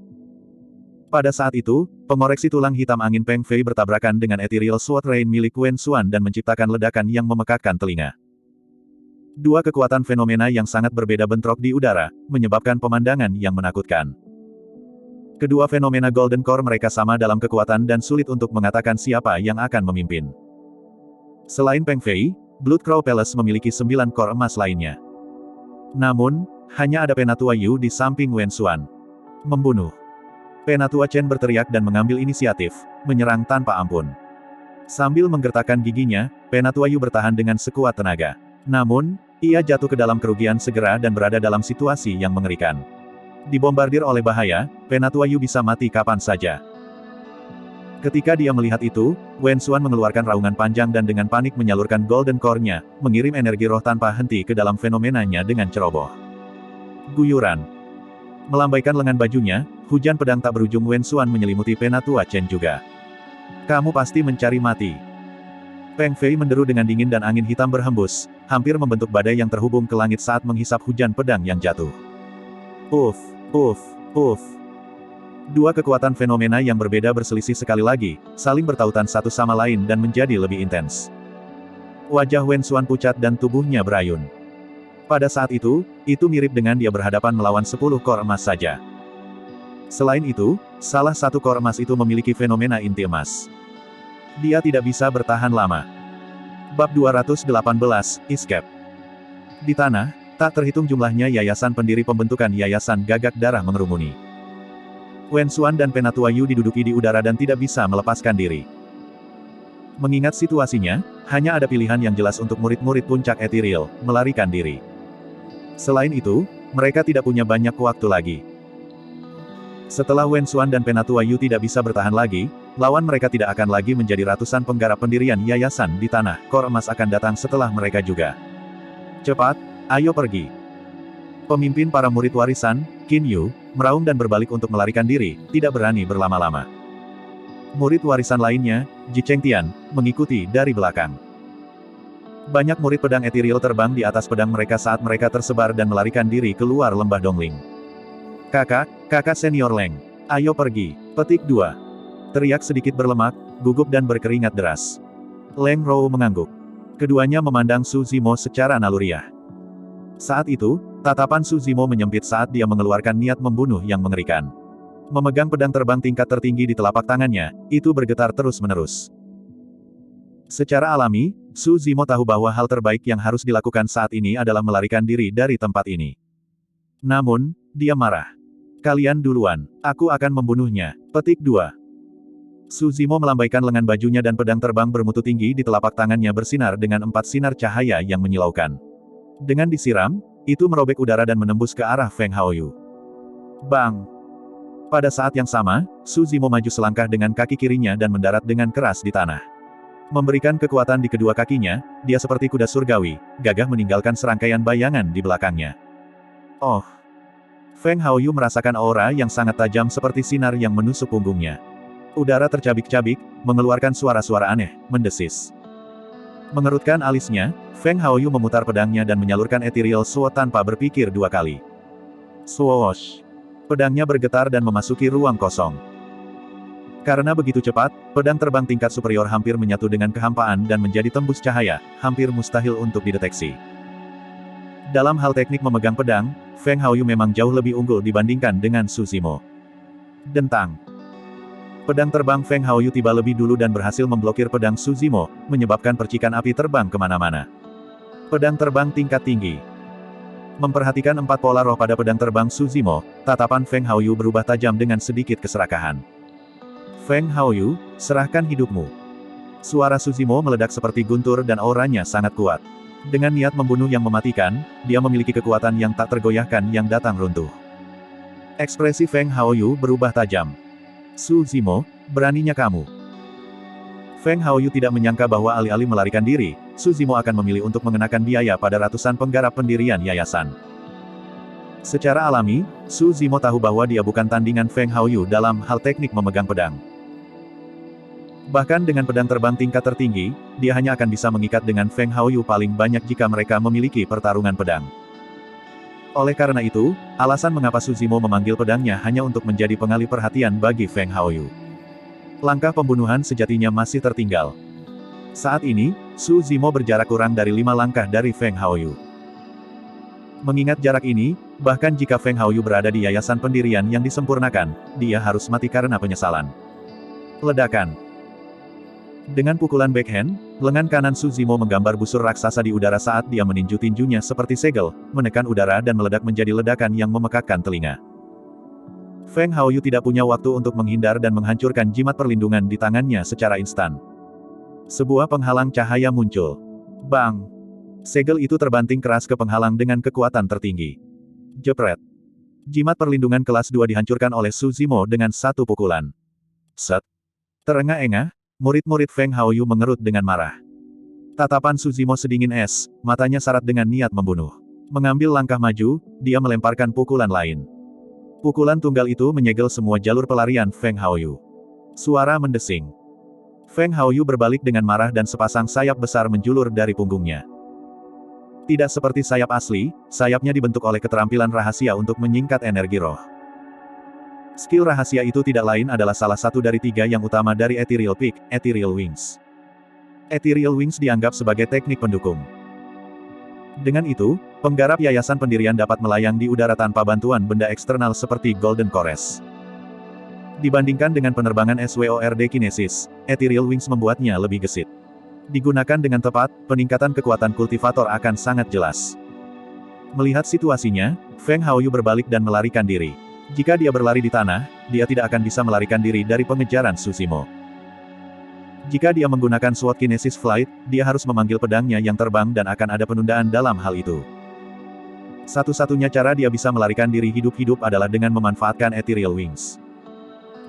Pada saat itu, pengoreksi tulang hitam angin Peng Fei bertabrakan dengan Ethereal Sword Rain milik Wen Xuan dan menciptakan ledakan yang memekakkan telinga. 2 kekuatan fenomena yang sangat berbeda bentrok di udara, menyebabkan pemandangan yang menakutkan. Kedua fenomena Golden Core mereka sama dalam kekuatan dan sulit untuk mengatakan siapa yang akan memimpin. Selain Peng Fei, Blood Crow Palace memiliki 9 kor emas lainnya. Namun, hanya ada Penatua Yu di samping Wen Xuan. Membunuh. Penatua Chen berteriak dan mengambil inisiatif, menyerang tanpa ampun. Sambil menggertakkan giginya, Penatua Yu bertahan dengan sekuat tenaga. Namun, ia jatuh ke dalam kerugian segera dan berada dalam situasi yang mengerikan. Dibombardir oleh bahaya, Penatua Yu bisa mati kapan saja. Ketika dia melihat itu, Wen Xuan mengeluarkan raungan panjang dan dengan panik menyalurkan Golden Core-nya, mengirim energi roh tanpa henti ke dalam fenomenanya dengan ceroboh. Guyuran. Melambaikan lengan bajunya, hujan pedang tak berujung Wen Xuan menyelimuti Penatua Chen juga. Kamu pasti mencari mati. Peng Fei menderu dengan dingin dan angin hitam berhembus, hampir membentuk badai yang terhubung ke langit saat menghisap hujan pedang yang jatuh. Uff, uff, uff. 2 kekuatan fenomena yang berbeda berselisih sekali lagi, saling bertautan satu sama lain dan menjadi lebih intens. Wajah Wen Xuan pucat dan tubuhnya berayun. Pada saat itu mirip dengan dia berhadapan melawan 10 kor emas saja. Selain itu, salah satu kor emas itu memiliki fenomena inti emas. Dia tidak bisa bertahan lama. Bab 218, Escape. Di tanah, tak terhitung jumlahnya yayasan pendiri pembentukan yayasan gagak darah mengerumuni. Wen Xuan dan Penatua Yu diduduki di udara dan tidak bisa melepaskan diri. Mengingat situasinya, hanya ada pilihan yang jelas untuk murid-murid puncak Ethereal, melarikan diri. Selain itu, mereka tidak punya banyak waktu lagi. Setelah Wen Xuan dan Penatua Yu tidak bisa bertahan lagi, lawan mereka tidak akan lagi menjadi ratusan penggarap pendirian yayasan di tanah, kor emas akan datang setelah mereka juga. Cepat, ayo pergi. Pemimpin para murid warisan, Qin Yu, meraung dan berbalik untuk melarikan diri, tidak berani berlama-lama. Murid warisan lainnya, Ji Chengtian, mengikuti dari belakang. Banyak murid pedang Ethereal terbang di atas pedang mereka saat mereka tersebar dan melarikan diri keluar lembah Dongling. Kakak senior Leng. Ayo pergi. Petik 2. Teriak sedikit berlemak, gugup dan berkeringat deras. Leng Rou mengangguk. Keduanya memandang Su Zimo secara naluriah. Saat itu, tatapan Su Zimo menyempit saat dia mengeluarkan niat membunuh yang mengerikan. Memegang pedang terbang tingkat tertinggi di telapak tangannya, itu bergetar terus-menerus. Secara alami, Su Zimo tahu bahwa hal terbaik yang harus dilakukan saat ini adalah melarikan diri dari tempat ini. Namun, dia marah. Kalian duluan, aku akan membunuhnya. Petik 2. Su Zimo melambaikan lengan bajunya dan pedang terbang bermutu tinggi di telapak tangannya bersinar dengan 4 sinar cahaya yang menyilaukan. Dengan disiram, itu merobek udara dan menembus ke arah Feng Haoyu. Bang! Pada saat yang sama, Su Zimo maju selangkah dengan kaki kirinya dan mendarat dengan keras di tanah. Memberikan kekuatan di kedua kakinya, dia seperti kuda surgawi, gagah meninggalkan serangkaian bayangan di belakangnya. Oh! Feng Haoyu merasakan aura yang sangat tajam seperti sinar yang menusuk punggungnya. Udara tercabik-cabik, mengeluarkan suara-suara aneh, mendesis. Mengerutkan alisnya, Feng Haoyu memutar pedangnya dan menyalurkan ethereal sword tanpa berpikir dua kali. Swoosh! Pedangnya bergetar dan memasuki ruang kosong. Karena begitu cepat, pedang terbang tingkat superior hampir menyatu dengan kehampaan dan menjadi tembus cahaya, hampir mustahil untuk dideteksi. Dalam hal teknik memegang pedang, Feng Haoyu memang jauh lebih unggul dibandingkan dengan Su Zimo. Dentang! Pedang terbang Feng Haoyu tiba lebih dulu dan berhasil memblokir pedang Su Zimo, menyebabkan percikan api terbang kemana-mana. Pedang terbang tingkat tinggi. Memperhatikan empat pola roh pada pedang terbang Su Zimo, tatapan Feng Haoyu berubah tajam dengan sedikit keserakahan. Feng Haoyu, serahkan hidupmu. Suara Su Zimo meledak seperti guntur dan auranya sangat kuat. Dengan niat membunuh yang mematikan, dia memiliki kekuatan yang tak tergoyahkan yang datang runtuh. Ekspresi Feng Haoyu berubah tajam. Su Zimo, beraninya kamu. Feng Haoyu tidak menyangka bahwa alih-alih melarikan diri, Su Zimo akan memilih untuk mengenakan biaya pada ratusan penggarap pendirian yayasan. Secara alami, Su Zimo tahu bahwa dia bukan tandingan Feng Haoyu dalam hal teknik memegang pedang. Bahkan dengan pedang terbang tingkat tertinggi, dia hanya akan bisa mengikat dengan Feng Haoyu paling banyak jika mereka memiliki pertarungan pedang. Oleh karena itu, alasan mengapa Su Zimo memanggil pedangnya hanya untuk menjadi pengalih perhatian bagi Feng Haoyu. Langkah pembunuhan sejatinya masih tertinggal. Saat ini, Su Zimo berjarak kurang dari 5 langkah dari Feng Haoyu. Mengingat jarak ini, bahkan jika Feng Haoyu berada di yayasan pendirian yang disempurnakan, dia harus mati karena penyesalan. Ledakan. Dengan pukulan backhand, lengan kanan Su Zimo menggambar busur raksasa di udara saat dia meninju tinjunya seperti segel, menekan udara dan meledak menjadi ledakan yang memekakkan telinga. Feng Haoyu tidak punya waktu untuk menghindar dan menghancurkan jimat perlindungan di tangannya secara instan. Sebuah penghalang cahaya muncul. Bang! Segel itu terbanting keras ke penghalang dengan kekuatan tertinggi. Jepret! Jimat perlindungan kelas 2 dihancurkan oleh Su Zimo dengan satu pukulan. Set! Terengah-engah, murid-murid Feng Haoyu mengerut dengan marah. Tatapan Su Zimo sedingin es, matanya syarat dengan niat membunuh. Mengambil langkah maju, dia melemparkan pukulan lain. Pukulan tunggal itu menyegel semua jalur pelarian Feng Haoyu. Suara mendesing. Feng Haoyu berbalik dengan marah dan sepasang sayap besar menjulur dari punggungnya. Tidak seperti sayap asli, sayapnya dibentuk oleh keterampilan rahasia untuk menyingkat energi roh. Skill rahasia itu tidak lain adalah salah satu dari 3 yang utama dari Ethereal Peak, Ethereal Wings. Ethereal Wings dianggap sebagai teknik pendukung. Dengan itu, penggarap yayasan pendirian dapat melayang di udara tanpa bantuan benda eksternal seperti Golden Cores. Dibandingkan dengan penerbangan SWORD Kinesis, Ethereal Wings membuatnya lebih gesit. Digunakan dengan tepat, peningkatan kekuatan kultivator akan sangat jelas. Melihat situasinya, Feng Haoyu berbalik dan melarikan diri. Jika dia berlari di tanah, dia tidak akan bisa melarikan diri dari pengejaran Su Zimo. Jika dia menggunakan Sword Kinesis Flight, dia harus memanggil pedangnya yang terbang dan akan ada penundaan dalam hal itu. Satu-satunya cara dia bisa melarikan diri hidup-hidup adalah dengan memanfaatkan Ethereal Wings.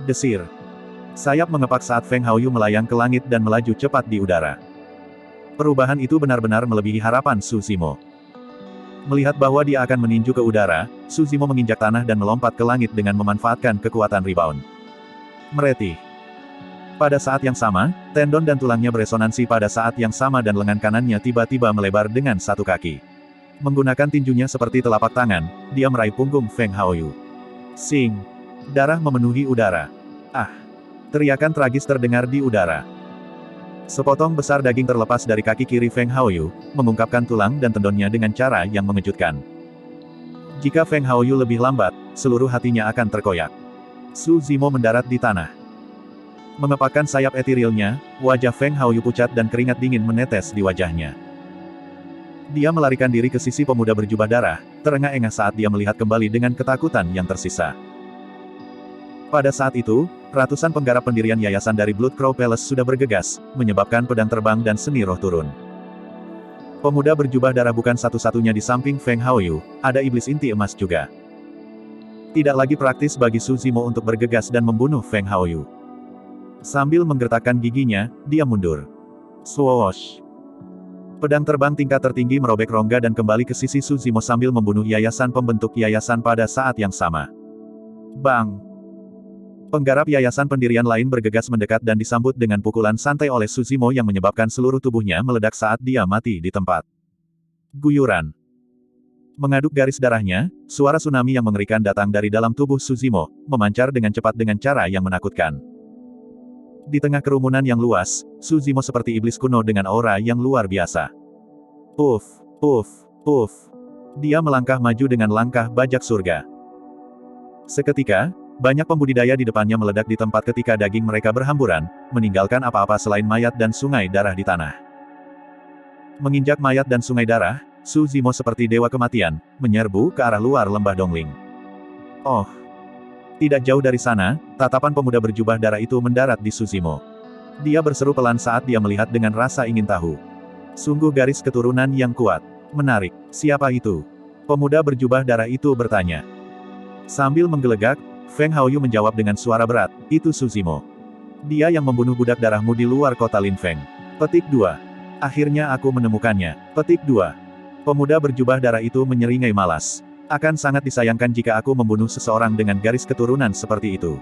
Desir. Sayap mengepak saat Feng Haoyu melayang ke langit dan melaju cepat di udara. Perubahan itu benar-benar melebihi harapan Su Zimo. Melihat bahwa dia akan meninju ke udara, Su Zimo menginjak tanah dan melompat ke langit dengan memanfaatkan kekuatan rebound. Meretih. Pada saat yang sama, tendon dan tulangnya beresonansi pada saat yang sama dan lengan kanannya tiba-tiba melebar dengan satu kaki. Menggunakan tinjunya seperti telapak tangan, dia meraih punggung Feng Haoyu. Sing! Darah memenuhi udara. Ah! Teriakan tragis terdengar di udara. Sepotong besar daging terlepas dari kaki kiri Feng Haoyu, mengungkapkan tulang dan tendonnya dengan cara yang mengejutkan. Jika Feng Haoyu lebih lambat, seluruh hatinya akan terkoyak. Su Zimo mendarat di tanah. Mengepakkan sayap etherealnya, wajah Feng Haoyu pucat dan keringat dingin menetes di wajahnya. Dia melarikan diri ke sisi pemuda berjubah darah, terengah-engah saat dia melihat kembali dengan ketakutan yang tersisa. Pada saat itu, ratusan penggarap pendirian yayasan dari Blood Crow Palace sudah bergegas, menyebabkan pedang terbang dan seni roh turun. Pemuda berjubah darah bukan satu-satunya di samping Feng Haoyu, ada iblis inti emas juga. Tidak lagi praktis bagi Su Zimo untuk bergegas dan membunuh Feng Haoyu. Sambil menggertakkan giginya, dia mundur. Swoosh! Pedang terbang tingkat tertinggi merobek rongga dan kembali ke sisi Su Zimo sambil membunuh yayasan pembentuk yayasan pada saat yang sama. Bang! Penggarap yayasan pendirian lain bergegas mendekat dan disambut dengan pukulan santai oleh Su Zimo yang menyebabkan seluruh tubuhnya meledak saat dia mati di tempat. Guyuran. Mengaduk garis darahnya, suara tsunami yang mengerikan datang dari dalam tubuh Su Zimo, memancar dengan cepat dengan cara yang menakutkan. Di tengah kerumunan yang luas, Su Zimo seperti iblis kuno dengan aura yang luar biasa. Puff, puff, puff. Dia melangkah maju dengan langkah bajak surga. Seketika, banyak pembudidaya di depannya meledak di tempat ketika daging mereka berhamburan, meninggalkan apa-apa selain mayat dan sungai darah di tanah. Menginjak mayat dan sungai darah, Su Zimo seperti dewa kematian, menyerbu ke arah luar lembah Dongling. Oh! Tidak jauh dari sana, tatapan pemuda berjubah darah itu mendarat di Su Zimo. Dia berseru pelan saat dia melihat dengan rasa ingin tahu. Sungguh garis keturunan yang kuat. Menarik. Siapa itu? Pemuda berjubah darah itu bertanya. Sambil menggelegak, Feng Haoyu menjawab dengan suara berat, itu Su Zimo. Dia yang membunuh budak darahmu di luar kota Linfeng. Petik 2. Akhirnya aku menemukannya. Petik 2. Pemuda berjubah darah itu menyeringai malas. Akan sangat disayangkan jika aku membunuh seseorang dengan garis keturunan seperti itu.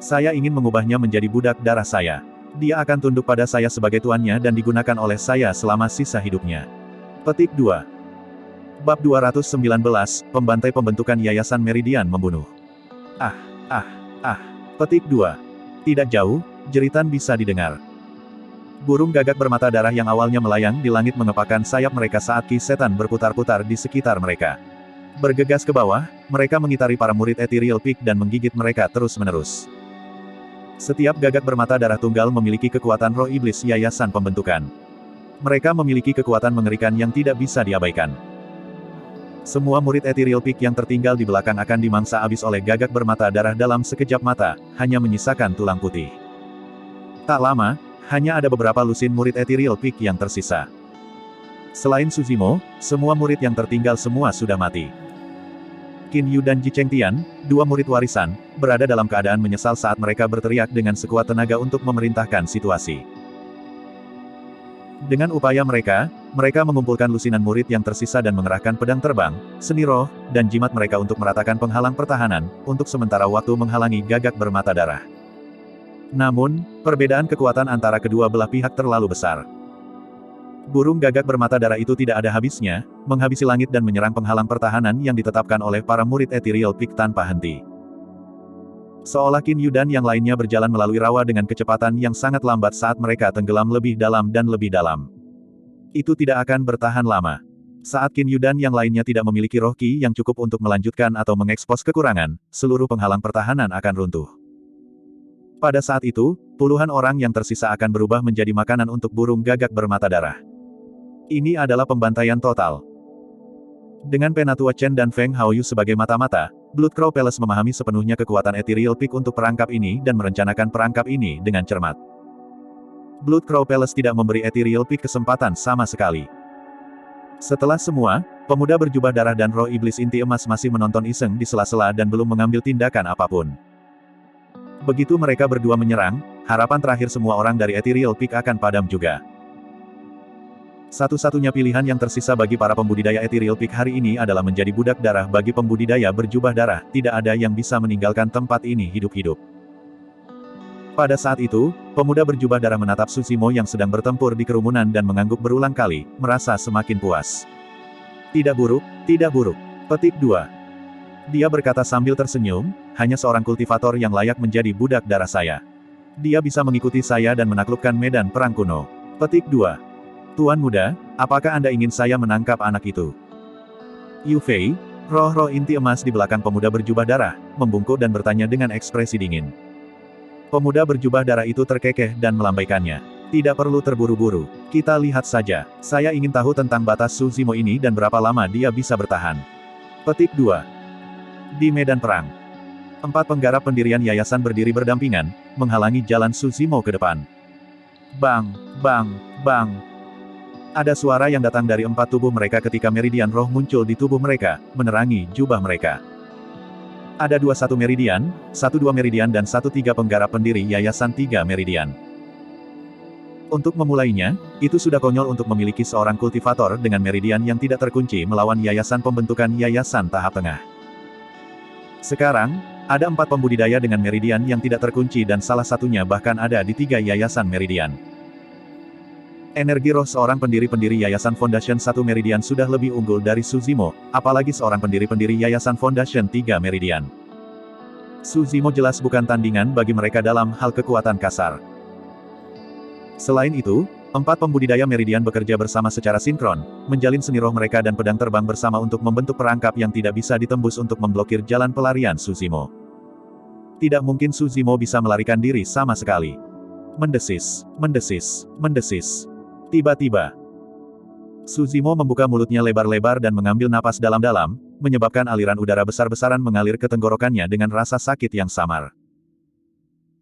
Saya ingin mengubahnya menjadi budak darah saya. Dia akan tunduk pada saya sebagai tuannya dan digunakan oleh saya selama sisa hidupnya. Petik 2. Bab 219, Pembantai Pembentukan Yayasan Meridian Membunuh. Petik 2. Tidak jauh, jeritan bisa didengar. Burung gagak bermata darah yang awalnya melayang di langit mengepakkan sayap mereka saat ki setan berputar-putar di sekitar mereka. Bergegas ke bawah, mereka mengitari para murid Ethereal Peak dan menggigit mereka terus-menerus. Setiap gagak bermata darah tunggal memiliki kekuatan roh iblis yayasan pembentukan. Mereka memiliki kekuatan mengerikan yang tidak bisa diabaikan. Semua murid Ethereal Peak yang tertinggal di belakang akan dimangsa habis oleh gagak bermata darah dalam sekejap mata, hanya menyisakan tulang putih. Tak lama, hanya ada beberapa lusin murid Ethereal Peak yang tersisa. Selain Su Zimo, semua murid yang tertinggal semua sudah mati. Qin Yu dan Ji Chengtian, dua murid warisan, berada dalam keadaan menyesal saat mereka berteriak dengan sekuat tenaga untuk memerintahkan situasi. Dengan upaya mereka mengumpulkan lusinan murid yang tersisa dan mengerahkan pedang terbang, seni roh, dan jimat mereka untuk meratakan penghalang pertahanan, untuk sementara waktu menghalangi gagak bermata darah. Namun, perbedaan kekuatan antara kedua belah pihak terlalu besar. Burung gagak bermata darah itu tidak ada habisnya, menghabisi langit dan menyerang penghalang pertahanan yang ditetapkan oleh para murid Ethereal Peak tanpa henti. Seolah Qin Yu dan yang lainnya berjalan melalui rawa dengan kecepatan yang sangat lambat saat mereka tenggelam lebih dalam dan lebih dalam. Itu tidak akan bertahan lama. Saat Qin Yu dan yang lainnya tidak memiliki roh Qi yang cukup untuk melanjutkan atau mengekspos kekurangan, seluruh penghalang pertahanan akan runtuh. Pada saat itu, puluhan orang yang tersisa akan berubah menjadi makanan untuk burung gagak bermata darah. Ini adalah pembantaian total. Dengan Penatua Chen dan Feng Haoyu sebagai mata-mata, Bloodcrow Palace memahami sepenuhnya kekuatan Ethereal Peak untuk perangkap ini dan merencanakan perangkap ini dengan cermat. Bloodcrow Palace tidak memberi Ethereal Peak kesempatan sama sekali. Setelah semua, pemuda berjubah darah dan roh iblis inti emas masih menonton iseng di sela-sela dan belum mengambil tindakan apapun. Begitu mereka berdua menyerang, harapan terakhir semua orang dari Ethereal Peak akan padam juga. Satu-satunya pilihan yang tersisa bagi para pembudidaya Ethereal Peak hari ini adalah menjadi budak darah bagi pembudidaya berjubah darah, tidak ada yang bisa meninggalkan tempat ini hidup-hidup. Pada saat itu, pemuda berjubah darah menatap Su Zimo yang sedang bertempur di kerumunan dan mengangguk berulang kali, merasa semakin puas. Tidak buruk, tidak buruk. Petik 2. Dia berkata sambil tersenyum, hanya seorang kultivator yang layak menjadi budak darah saya. Dia bisa mengikuti saya dan menaklukkan medan perang kuno. Petik 2. Tuan muda, apakah Anda ingin saya menangkap anak itu? Yu Fei, roh-roh inti emas di belakang pemuda berjubah darah, membungkuk dan bertanya dengan ekspresi dingin. Pemuda berjubah darah itu terkekeh dan melambaikannya. Tidak perlu terburu-buru. Kita lihat saja. Saya ingin tahu tentang batas Su Zimo ini dan berapa lama dia bisa bertahan. Petik 2. Di medan perang. 4 penggarap pendirian yayasan berdiri berdampingan, menghalangi jalan Su Zimo ke depan. Bang, bang, bang. Ada suara yang datang dari 4 tubuh mereka ketika meridian roh muncul di tubuh mereka, menerangi jubah mereka. Ada 21 meridian, 12 meridian dan 13 penggarap pendiri Yayasan 3 Meridian. Untuk memulainya, itu sudah konyol untuk memiliki seorang kultivator dengan meridian yang tidak terkunci melawan yayasan pembentukan yayasan tahap tengah. Sekarang, ada 4 pembudidaya dengan meridian yang tidak terkunci dan salah satunya bahkan ada di 3 yayasan meridian. Energi roh seorang pendiri-pendiri Yayasan Foundation 1 Meridian sudah lebih unggul dari Suzimo, apalagi seorang pendiri-pendiri Yayasan Foundation 3 Meridian. Suzimo jelas bukan tandingan bagi mereka dalam hal kekuatan kasar. Selain itu, 4 pembudidaya Meridian bekerja bersama secara sinkron, menjalin seni roh mereka dan pedang terbang bersama untuk membentuk perangkap yang tidak bisa ditembus untuk memblokir jalan pelarian Suzimo. Tidak mungkin Suzimo bisa melarikan diri sama sekali. Mendesis, mendesis, mendesis. Tiba-tiba, Suzimo membuka mulutnya lebar-lebar dan mengambil napas dalam-dalam, menyebabkan aliran udara besar-besaran mengalir ke tenggorokannya dengan rasa sakit yang samar.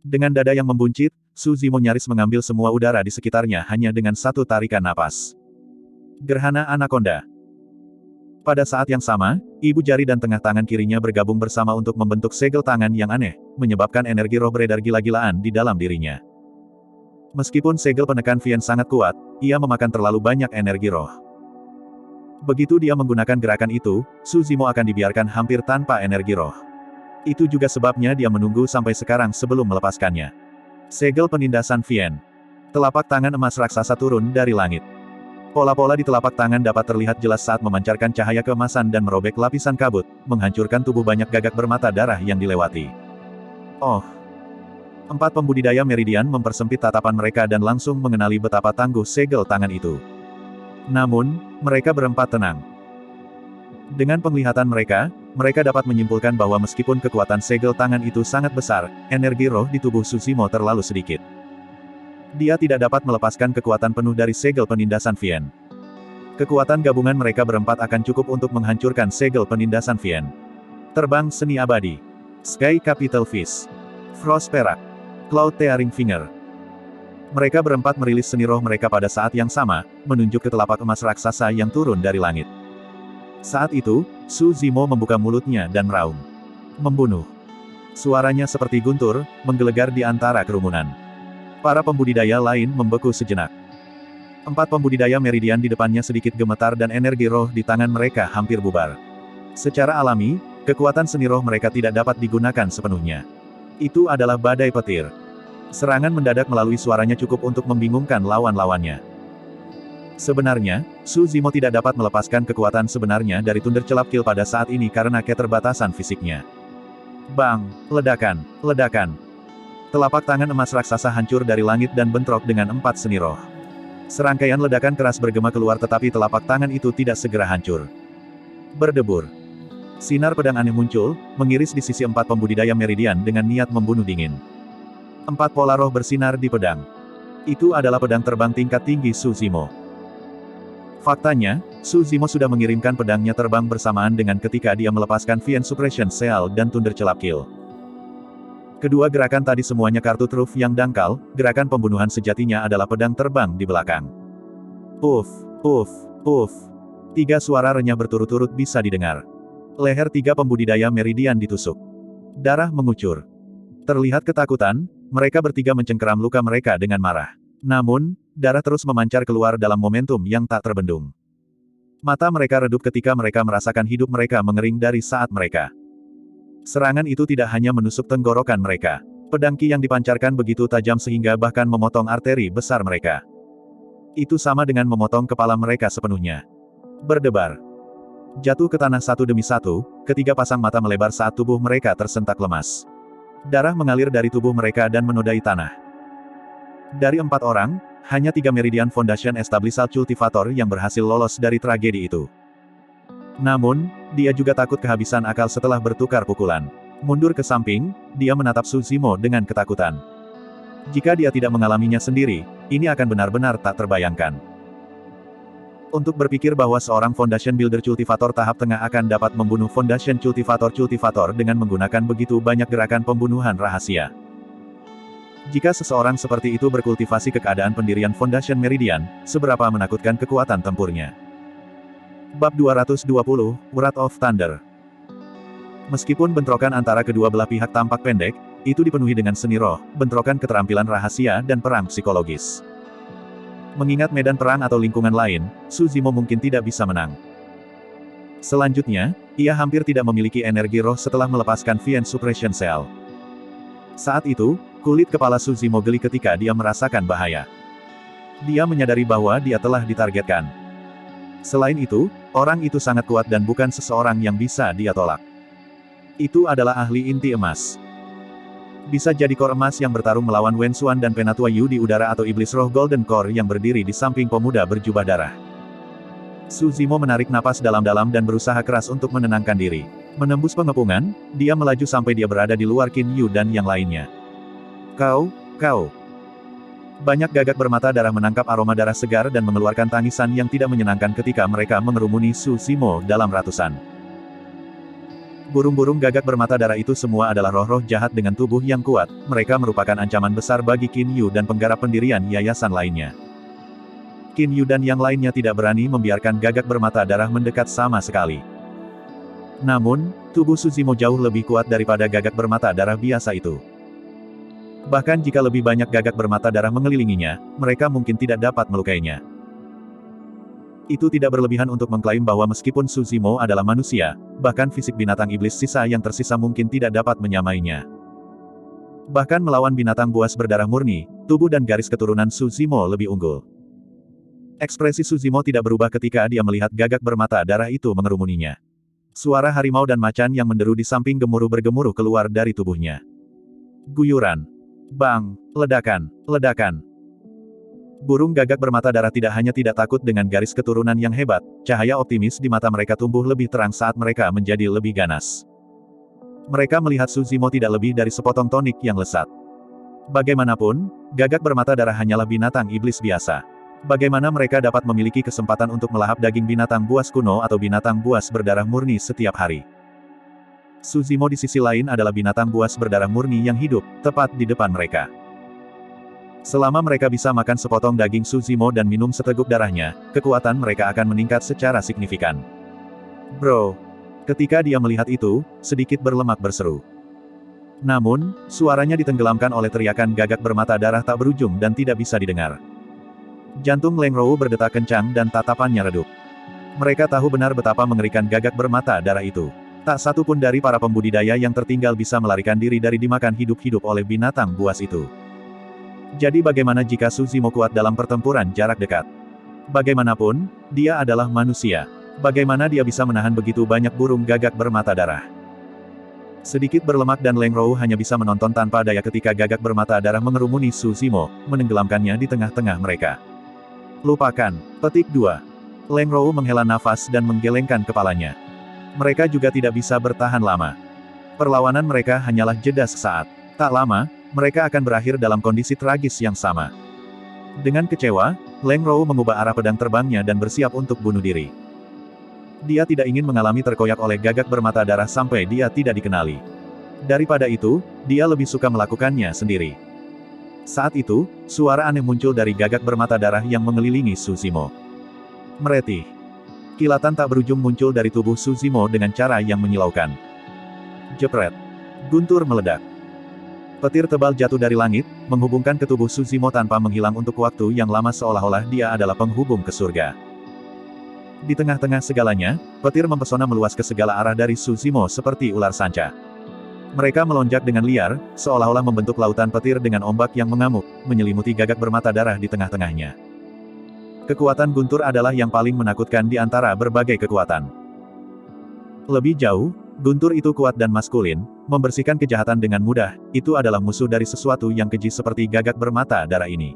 Dengan dada yang membuncit, Suzimo nyaris mengambil semua udara di sekitarnya hanya dengan satu tarikan napas. Gerhana Anaconda. Pada saat yang sama, ibu jari dan tengah tangan kirinya bergabung bersama untuk membentuk segel tangan yang aneh, menyebabkan energi roh beredar gila-gilaan di dalam dirinya. Meskipun segel penekan Vien sangat kuat, ia memakan terlalu banyak energi roh. Begitu dia menggunakan gerakan itu, Suzimo akan dibiarkan hampir tanpa energi roh. Itu juga sebabnya dia menunggu sampai sekarang sebelum melepaskannya. Segel penindasan Vien. Telapak tangan emas raksasa turun dari langit. Pola-pola di telapak tangan dapat terlihat jelas saat memancarkan cahaya keemasan dan merobek lapisan kabut, menghancurkan tubuh banyak gagak bermata darah yang dilewati. Oh! 4 pembudidaya Meridian mempersempit tatapan mereka dan langsung mengenali betapa tangguh segel tangan itu. Namun, mereka berempat tenang. Dengan penglihatan mereka, mereka dapat menyimpulkan bahwa meskipun kekuatan segel tangan itu sangat besar, energi roh di tubuh Suzimo terlalu sedikit. Dia tidak dapat melepaskan kekuatan penuh dari segel penindasan Vien. Kekuatan gabungan mereka berempat akan cukup untuk menghancurkan segel penindasan Vien. Terbang seni abadi. Sky Capital Fist. Frost Perak. Cloud Tearing Finger. Mereka berempat merilis seni roh mereka pada saat yang sama, menunjuk ke telapak emas raksasa yang turun dari langit. Saat itu, Suzimo membuka mulutnya dan meraung. Membunuh. Suaranya seperti guntur, menggelegar di antara kerumunan. Para pembudidaya lain membeku sejenak. 4 pembudidaya Meridian di depannya sedikit gemetar dan energi roh di tangan mereka hampir bubar. Secara alami, kekuatan seni roh mereka tidak dapat digunakan sepenuhnya. Itu adalah badai petir. Serangan mendadak melalui suaranya cukup untuk membingungkan lawan-lawannya. Sebenarnya, Suzimo tidak dapat melepaskan kekuatan sebenarnya dari Thunder Celap Kill pada saat ini karena keterbatasan fisiknya. Bang! Ledakan! Ledakan! Telapak tangan emas raksasa hancur dari langit dan bentrok dengan 4 seni roh. Serangkaian ledakan keras bergema keluar tetapi telapak tangan itu tidak segera hancur. Berdebur. Sinar pedang aneh muncul, mengiris di sisi 4 pembudidaya Meridian dengan niat membunuh dingin. 4 pola roh bersinar di pedang. Itu adalah pedang terbang tingkat tinggi Suzimo. Faktanya, Suzimo sudah mengirimkan pedangnya terbang bersamaan dengan ketika dia melepaskan Vien Suppression Seal dan Thunder Celap Kill. Kedua gerakan tadi semuanya kartu truf yang dangkal, gerakan pembunuhan sejatinya adalah pedang terbang di belakang. Puff, puff, puff. 3 suara renyah berturut-turut bisa didengar. Leher 3 pembudidaya Meridian ditusuk. Darah mengucur. Terlihat ketakutan, mereka bertiga mencengkeram luka mereka dengan marah. Namun, darah terus memancar keluar dalam momentum yang tak terbendung. Mata mereka redup ketika mereka merasakan hidup mereka mengering dari saat mereka. Serangan itu tidak hanya menusuk tenggorokan mereka. Pedang ki yang dipancarkan begitu tajam sehingga bahkan memotong arteri besar mereka. Itu sama dengan memotong kepala mereka sepenuhnya. Berdebar. Jatuh ke tanah satu demi satu, ketiga pasang mata melebar saat tubuh mereka tersentak lemas. Darah mengalir dari tubuh mereka dan menodai tanah. Dari 4 orang, hanya 3 Meridian Foundation Established Cultivator yang berhasil lolos dari tragedi itu. Namun, dia juga takut kehabisan akal setelah bertukar pukulan. Mundur ke samping, dia menatap Suzimo dengan ketakutan. Jika dia tidak mengalaminya sendiri, ini akan benar-benar tak terbayangkan. Untuk berpikir bahwa seorang Foundation Builder Cultivator tahap tengah akan dapat membunuh Foundation Cultivator dengan menggunakan begitu banyak gerakan pembunuhan rahasia. Jika seseorang seperti itu berkultivasi ke keadaan pendirian Foundation Meridian, seberapa menakutkan kekuatan tempurnya. Bab 220, Wrath of Thunder. Meskipun bentrokan antara kedua belah pihak tampak pendek, itu dipenuhi dengan seni roh, bentrokan keterampilan rahasia dan perang psikologis. Mengingat medan perang atau lingkungan lain, Su Zimo mungkin tidak bisa menang. Selanjutnya, ia hampir tidak memiliki energi roh setelah melepaskan Vien Suppression Cell. Saat itu, kulit kepala Su Zimo geli ketika dia merasakan bahaya. Dia menyadari bahwa dia telah ditargetkan. Selain itu, orang itu sangat kuat dan bukan seseorang yang bisa dia tolak. Itu adalah ahli inti emas. Bisa jadi kor emas yang bertarung melawan Wen Xuan dan Penatua Yu di udara atau iblis roh Golden Core yang berdiri di samping pemuda berjubah darah. Su Zimo menarik napas dalam-dalam dan berusaha keras untuk menenangkan diri. Menembus pengepungan, dia melaju sampai dia berada di luar Qin Yu dan yang lainnya. Kau. Banyak gagak bermata darah menangkap aroma darah segar dan mengeluarkan tangisan yang tidak menyenangkan ketika mereka mengerumuni Su Zimo dalam ratusan. Burung-burung gagak bermata darah itu semua adalah roh-roh jahat dengan tubuh yang kuat, mereka merupakan ancaman besar bagi Qin Yu dan penggarap pendirian yayasan lainnya. Qin Yu dan yang lainnya tidak berani membiarkan gagak bermata darah mendekat sama sekali. Namun, tubuh Su Zimo jauh lebih kuat daripada gagak bermata darah biasa itu. Bahkan jika lebih banyak gagak bermata darah mengelilinginya, mereka mungkin tidak dapat melukainya. Itu tidak berlebihan untuk mengklaim bahwa meskipun Su Zimo adalah manusia, bahkan fisik binatang iblis sisa yang tersisa mungkin tidak dapat menyamainya. Bahkan melawan binatang buas berdarah murni, tubuh dan garis keturunan Su Zimo lebih unggul. Ekspresi Su Zimo tidak berubah ketika dia melihat gagak bermata darah itu mengerumuninya. Suara harimau dan macan yang menderu di samping bergemuruh keluar dari tubuhnya. Guyuran. Bang, ledakan. Burung gagak bermata darah tidak hanya tidak takut dengan garis keturunan yang hebat, cahaya optimis di mata mereka tumbuh lebih terang saat mereka menjadi lebih ganas. Mereka melihat Su Zimo tidak lebih dari sepotong tonik yang lesat. Bagaimanapun, gagak bermata darah hanyalah binatang iblis biasa. Bagaimana mereka dapat memiliki kesempatan untuk melahap daging binatang buas kuno atau binatang buas berdarah murni setiap hari? Su Zimo di sisi lain adalah binatang buas berdarah murni yang hidup, tepat di depan mereka. Selama mereka bisa makan sepotong daging Su Zimo dan minum seteguk darahnya, kekuatan mereka akan meningkat secara signifikan. Bro! Ketika dia melihat itu, sedikit berlemak berseru. Namun, suaranya ditenggelamkan oleh teriakan gagak bermata darah tak berujung dan tidak bisa didengar. Jantung Leng Rou berdetak kencang dan tatapannya redup. Mereka tahu benar betapa mengerikan gagak bermata darah itu. Tak satu pun dari para pembudidaya yang tertinggal bisa melarikan diri dari dimakan hidup-hidup oleh binatang buas itu. Jadi bagaimana jika Su Zimo kuat dalam pertempuran jarak dekat? Bagaimanapun, dia adalah manusia. Bagaimana dia bisa menahan begitu banyak burung gagak bermata darah? Sedikit berlemak dan Leng Rou hanya bisa menonton tanpa daya ketika gagak bermata darah mengerumuni Su Zimo, menenggelamkannya di tengah-tengah mereka. Lupakan. Petik 2. Leng Rou menghela nafas dan menggelengkan kepalanya. Mereka juga tidak bisa bertahan lama. Perlawanan mereka hanyalah jeda sesaat. Tak lama, mereka akan berakhir dalam kondisi tragis yang sama. Dengan kecewa, Leng Rou mengubah arah pedang terbangnya dan bersiap untuk bunuh diri. Dia tidak ingin mengalami terkoyak oleh gagak bermata darah sampai dia tidak dikenali. Daripada itu, dia lebih suka melakukannya sendiri. Saat itu, suara aneh muncul dari gagak bermata darah yang mengelilingi Su Zimo. Meretih. Kilatan tak berujung muncul dari tubuh Su Zimo dengan cara yang menyilaukan. Jepret. Guntur meledak. Petir tebal jatuh dari langit, menghubungkan ke tubuh Su Zimo tanpa menghilang untuk waktu yang lama seolah-olah dia adalah penghubung ke surga. Di tengah-tengah segalanya, petir mempesona meluas ke segala arah dari Su Zimo seperti ular sanca. Mereka melonjak dengan liar, seolah-olah membentuk lautan petir dengan ombak yang mengamuk, menyelimuti gagak bermata darah di tengah-tengahnya. Kekuatan Guntur adalah yang paling menakutkan di antara berbagai kekuatan. Lebih jauh, Guntur itu kuat dan maskulin, membersihkan kejahatan dengan mudah, itu adalah musuh dari sesuatu yang keji seperti gagak bermata darah ini.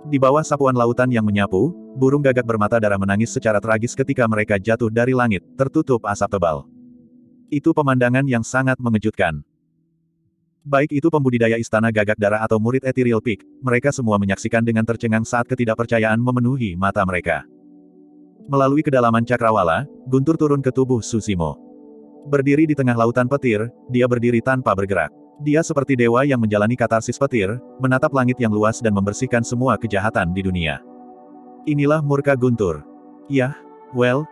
Di bawah sapuan lautan yang menyapu, burung gagak bermata darah menangis secara tragis ketika mereka jatuh dari langit, tertutup asap tebal. Itu pemandangan yang sangat mengejutkan. Baik itu pembudidaya istana gagak darah atau murid Ethereal Peak, mereka semua menyaksikan dengan tercengang saat ketidakpercayaan memenuhi mata mereka. Melalui kedalaman cakrawala, Guntur turun ke tubuh Su Zimo. Berdiri di tengah lautan petir, dia berdiri tanpa bergerak. Dia seperti dewa yang menjalani katarsis petir, menatap langit yang luas dan membersihkan semua kejahatan di dunia. Inilah murka Guntur. Yah, well.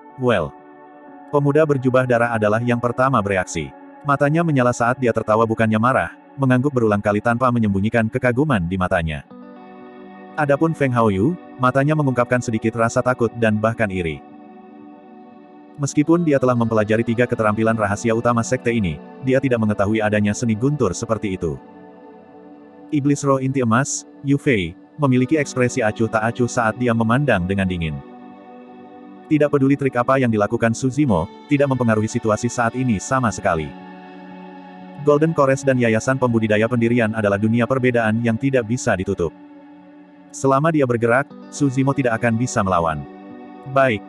Pemuda berjubah darah adalah yang pertama bereaksi. Matanya menyala saat dia tertawa bukannya marah, mengangguk berulang kali tanpa menyembunyikan kekaguman di matanya. Adapun Feng Haoyu, matanya mengungkapkan sedikit rasa takut dan bahkan iri. Meskipun dia telah mempelajari 3 keterampilan rahasia utama sekte ini, dia tidak mengetahui adanya seni guntur seperti itu. Iblis roh inti emas, Yu Fei, memiliki ekspresi acuh tak acuh saat dia memandang dengan dingin. Tidak peduli trik apa yang dilakukan Su Zimo, tidak mempengaruhi situasi saat ini sama sekali. Golden Chorus dan Yayasan Pembudidaya Pendirian adalah dunia perbedaan yang tidak bisa ditutup. Selama dia bergerak, Su Zimo tidak akan bisa melawan. Baik.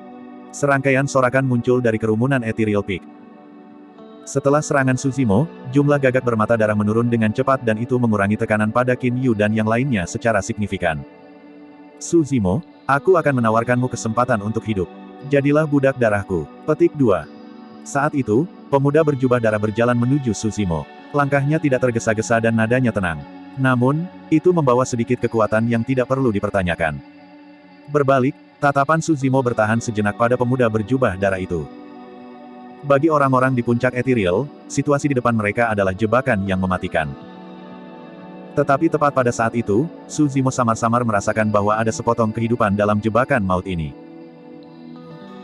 Serangkaian sorakan muncul dari kerumunan Ethereal Peak. Setelah serangan Su Zimo, jumlah gagak bermata darah menurun dengan cepat dan itu mengurangi tekanan pada Qin Yu dan yang lainnya secara signifikan. Su Zimo, aku akan menawarkanmu kesempatan untuk hidup. Jadilah budak darahku. Petik 2. Saat itu, pemuda berjubah darah berjalan menuju Su Zimo. Langkahnya tidak tergesa-gesa dan nadanya tenang. Namun, itu membawa sedikit kekuatan yang tidak perlu dipertanyakan. Berbalik, tatapan Su Zimo bertahan sejenak pada pemuda berjubah darah itu. Bagi orang-orang di puncak Ethereal, situasi di depan mereka adalah jebakan yang mematikan. Tetapi tepat pada saat itu, Su Zimo samar-samar merasakan bahwa ada sepotong kehidupan dalam jebakan maut ini.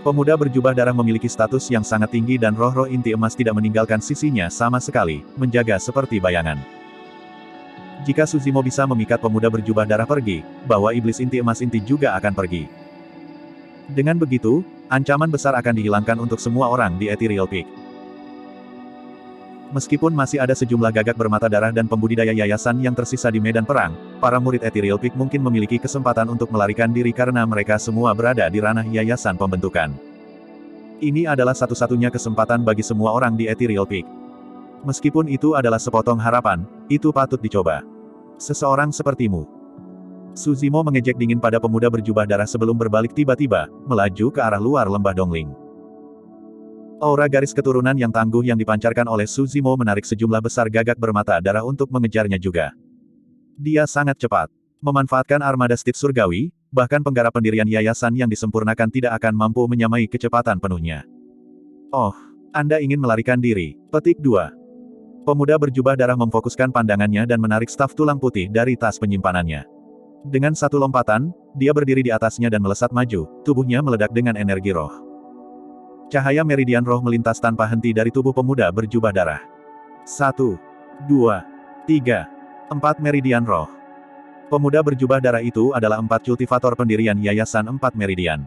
Pemuda berjubah darah memiliki status yang sangat tinggi dan roh-roh inti emas tidak meninggalkan sisinya sama sekali, menjaga seperti bayangan. Jika Su Zimo bisa memikat pemuda berjubah darah pergi, bahwa iblis inti emas inti juga akan pergi. Dengan begitu, ancaman besar akan dihilangkan untuk semua orang di Ethereal Peak. Meskipun masih ada sejumlah gagak bermata darah dan pembudidaya yayasan yang tersisa di medan perang, para murid Ethereal Peak mungkin memiliki kesempatan untuk melarikan diri karena mereka semua berada di ranah yayasan pembentukan. Ini adalah satu-satunya kesempatan bagi semua orang di Ethereal Peak. Meskipun itu adalah sepotong harapan, itu patut dicoba. Seseorang sepertimu. Su Zimo mengejek dingin pada pemuda berjubah darah sebelum berbalik tiba-tiba, melaju ke arah luar lembah Dongling. Aura garis keturunan yang tangguh yang dipancarkan oleh Su Zimo menarik sejumlah besar gagak bermata darah untuk mengejarnya juga. Dia sangat cepat. Memanfaatkan armada Steed Surgawi, bahkan penggarap pendirian yayasan yang disempurnakan tidak akan mampu menyamai kecepatan penuhnya. Oh, Anda ingin melarikan diri. Petik 2. Pemuda berjubah darah memfokuskan pandangannya dan menarik staf tulang putih dari tas penyimpanannya. Dengan satu lompatan, dia berdiri di atasnya dan melesat maju, tubuhnya meledak dengan energi roh. Cahaya meridian roh melintas tanpa henti dari tubuh pemuda berjubah darah. 1, 2, 3, 4 meridian roh. Pemuda berjubah darah itu adalah 4 kultivator pendirian Yayasan 4 Meridian.